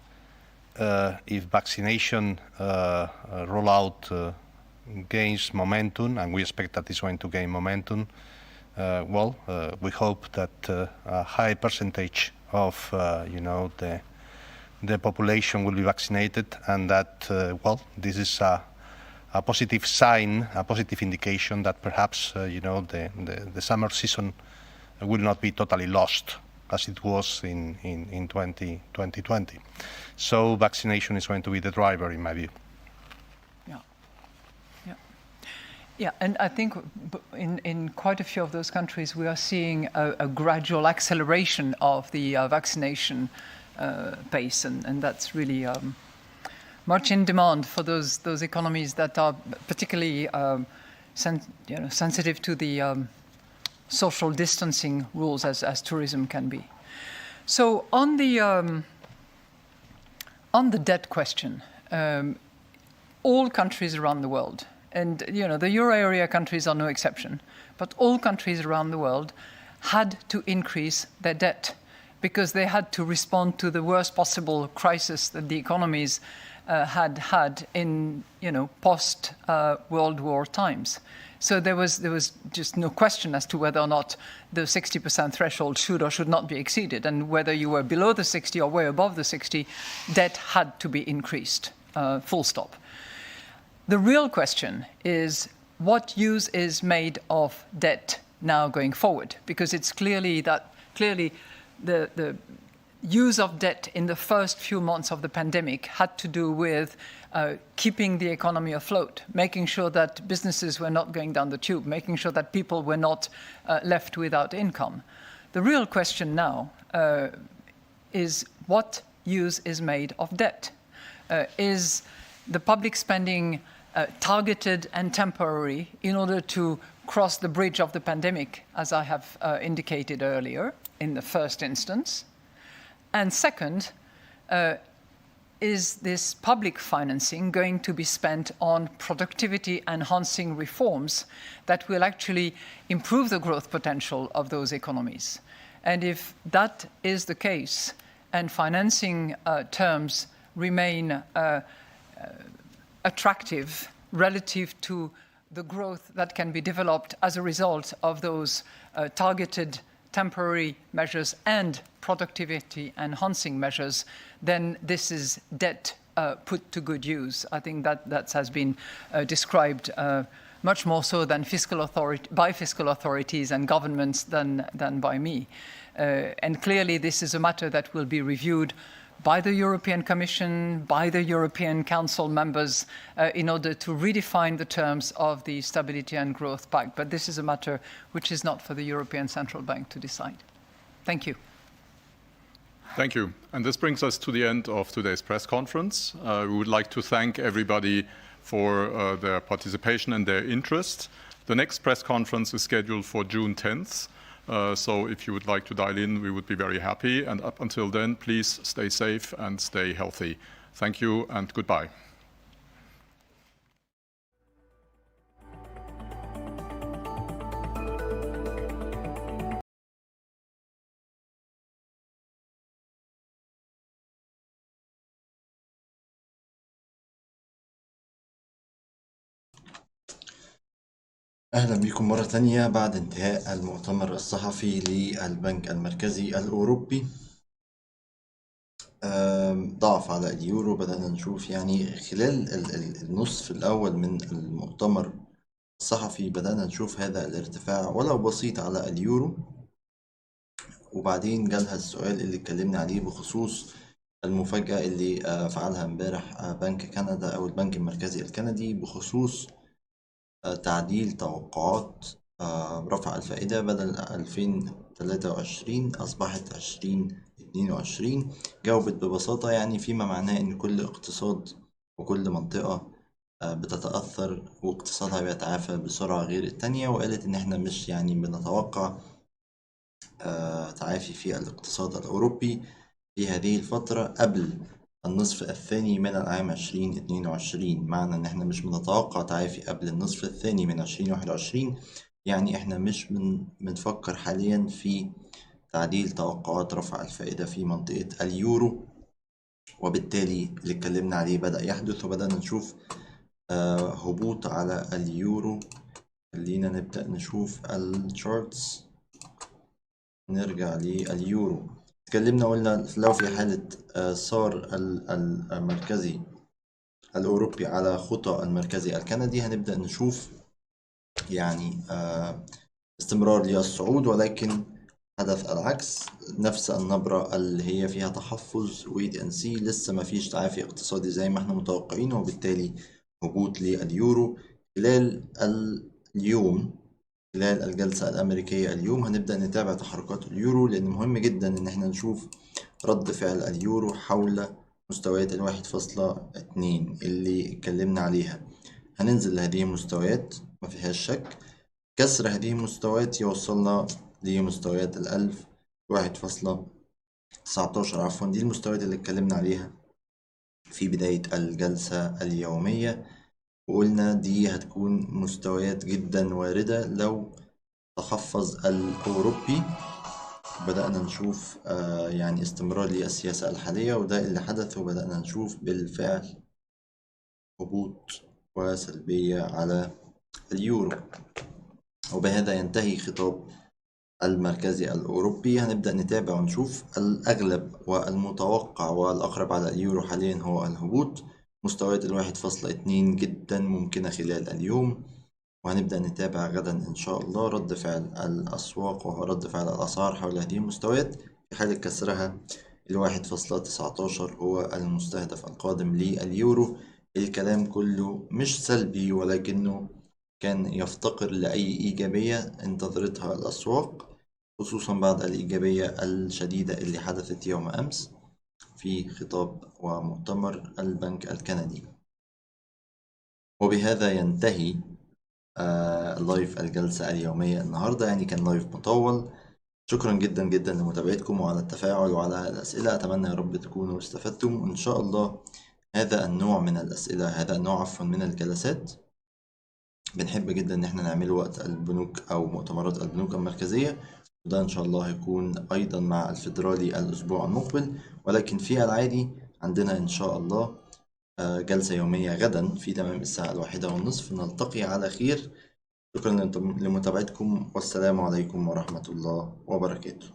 If vaccination rollout gains momentum, and we expect that it's going to gain momentum, we hope that a high percentage of the population will be vaccinated, and that this is a positive sign, a positive indication that perhaps the summer season will not be totally lost as it was in 2020. So vaccination is going to be the driver, in my view. Yeah, and I think in quite a few of those countries we are seeing a gradual acceleration of the vaccination pace, and that's really much in demand for those economies that are particularly sensitive to the social distancing rules as tourism can be. So on the debt question, all countries around the world, and the euro area countries are no exception, but all countries around the world had to increase their debt because they had to respond to the worst possible crisis that the economies had in post World War times. So there was just no question as to whether or not the 60% threshold should or should not be exceeded, and whether you were below the 60 or way above the 60, debt had to be increased, full stop. The real question is what use is made of debt now going forward, because it's clearly the use of debt in the first few months of the pandemic had to do with keeping the economy afloat, making sure that businesses were not going down the tube, making sure that people were not left without income. The real question now is what use is made of debt. Is the public spending targeted and temporary in order to cross the bridge of the pandemic, as I have indicated earlier in the first instance? And second, is this public financing going to be spent on productivity-enhancing reforms that will actually improve the growth potential of those economies? And if that is the case, and financing terms remain attractive relative to the growth that can be developed as a result of those targeted temporary measures and productivity-enhancing measures, then this is debt put to good use. I think that has been described much more so than by fiscal authorities and governments than by me. And clearly, this is a matter that will be reviewed by the European Commission, by the European Council members, in order to redefine the terms of the Stability and Growth Pact. But this is a matter which is not for the European Central Bank to decide. Thank you. Thank you. And this brings us to the end of today's press conference. We would like to thank everybody for their participation and their interest. The next press conference is scheduled for June 10th. So if you would like to dial in, we would be very happy. And up until then, please stay safe and stay healthy. Thank you and goodbye. أهلا بكم مرة تانية بعد انتهاء المؤتمر الصحفي للبنك المركزي الأوروبي. ضعف على اليورو، بدأنا نشوف يعني خلال النصف الأول من المؤتمر الصحفي بدأنا نشوف هذا الارتفاع ولو بسيط على اليورو، وبعدين جالها السؤال اللي اتكلمنا عليه بخصوص المفاجأة اللي فعلها امبارح بنك كندا أو البنك المركزي الكندي بخصوص تعديل توقعات رفع الفائدة بدل 2023 أصبحت 2022. جاوبت ببساطة يعني فيما معناه إن كل اقتصاد وكل منطقة بتتأثر واقتصادها بيتعافى بسرعة غير التانية، وقالت إن إحنا مش يعني بنتوقع تعافي في الاقتصاد الأوروبي في هذه الفترة قبل النصف الثاني من العام 2022. معنى ان احنا مش بنتوقع تعافي قبل النصف الثاني من 2021 يعني احنا مش بنفكر حاليا في تعديل توقعات رفع الفائدة في منطقة اليورو، وبالتالي اللي اتكلمنا عليه بدأ يحدث وبدأنا نشوف هبوط على اليورو. خلينا نبدأ نشوف الشارتس. نرجع لليورو. اتكلمنا قلنا لو في حالة صار المركزي الأوروبي على خطى المركزي الكندي هنبدأ نشوف يعني استمرار للصعود، ولكن حدث العكس، نفس النبرة اللي هي فيها تحفظ wait and see، لسه ما فيش تعافي اقتصادي زي ما احنا متوقعين، وبالتالي هبوط لليورو. خلال اليوم خلال الجلسة الأمريكية اليوم هنبدأ نتابع تحركات اليورو، لأن مهم جدا إن احنا نشوف رد فعل اليورو حول مستويات 1.2 اللي اتكلمنا عليها. هننزل لهذه المستويات ما فيهاش شك، كسر هذه المستويات يوصلنا لمستويات 1.19 عفوا. دي المستويات اللي اتكلمنا عليها في بداية الجلسة اليومية، وقلنا دي هتكون مستويات جدا واردة لو تحفظ الأوروبي. بدأنا نشوف يعني استمرار للسياسة الحالية، وده اللي حدث، وبدأنا نشوف بالفعل هبوط وسلبية على اليورو. وبهذا ينتهي خطاب المركزي الأوروبي. هنبدأ نتابع ونشوف الأغلب والمتوقع والأقرب على اليورو حاليا هو الهبوط. مستويات 1.2 جدا ممكنة خلال اليوم، وهنبدأ نتابع غدا إن شاء الله رد فعل الأسواق ورد فعل الأسعار حول هذه المستويات. في حالة كسرها 1.19 هو المستهدف القادم لليورو. الكلام كله مش سلبي، ولكنه كان يفتقر لأي إيجابية انتظرتها الأسواق، خصوصا بعد الإيجابية الشديدة اللي حدثت يوم أمس. في خطاب ومؤتمر البنك الكندي. وبهذا ينتهي لايف الجلسة اليومية النهاردة، يعني كان لايف مطول. شكرا جدا جدا لمتابعتكم وعلى التفاعل وعلى الأسئلة. أتمنى يا رب تكونوا استفدتم، وإن شاء الله هذا النوع من الأسئلة، هذا النوع من الجلسات بنحب جدا إن احنا نعمله وقت البنوك أو مؤتمرات البنوك المركزية، وده إن شاء الله هيكون أيضا مع الفيدرالي الأسبوع المقبل. ولكن في العادي عندنا إن شاء الله جلسة يومية غدا في تمام الساعة 1:30. نلتقي على خير. شكرا لمتابعتكم، والسلام عليكم ورحمة الله وبركاته.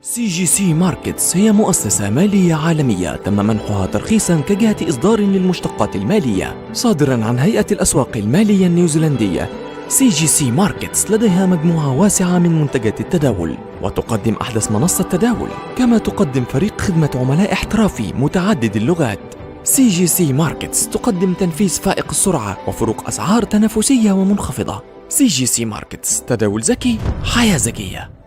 CGC Markets هي مؤسسة مالية عالمية تم منحها ترخيصا كجهة إصدار للمشتقات المالية صادرا عن هيئة الأسواق المالية النيوزيلندية. CGC Markets لديها مجموعة واسعة من منتجات التداول، وتقدم أحدث منصة تداول، كما تقدم فريق خدمة عملاء احترافي متعدد اللغات. CGC Markets تقدم تنفيذ فائق السرعة وفروق أسعار تنافسية ومنخفضة. CGC Markets، تداول ذكي، حياة ذكية.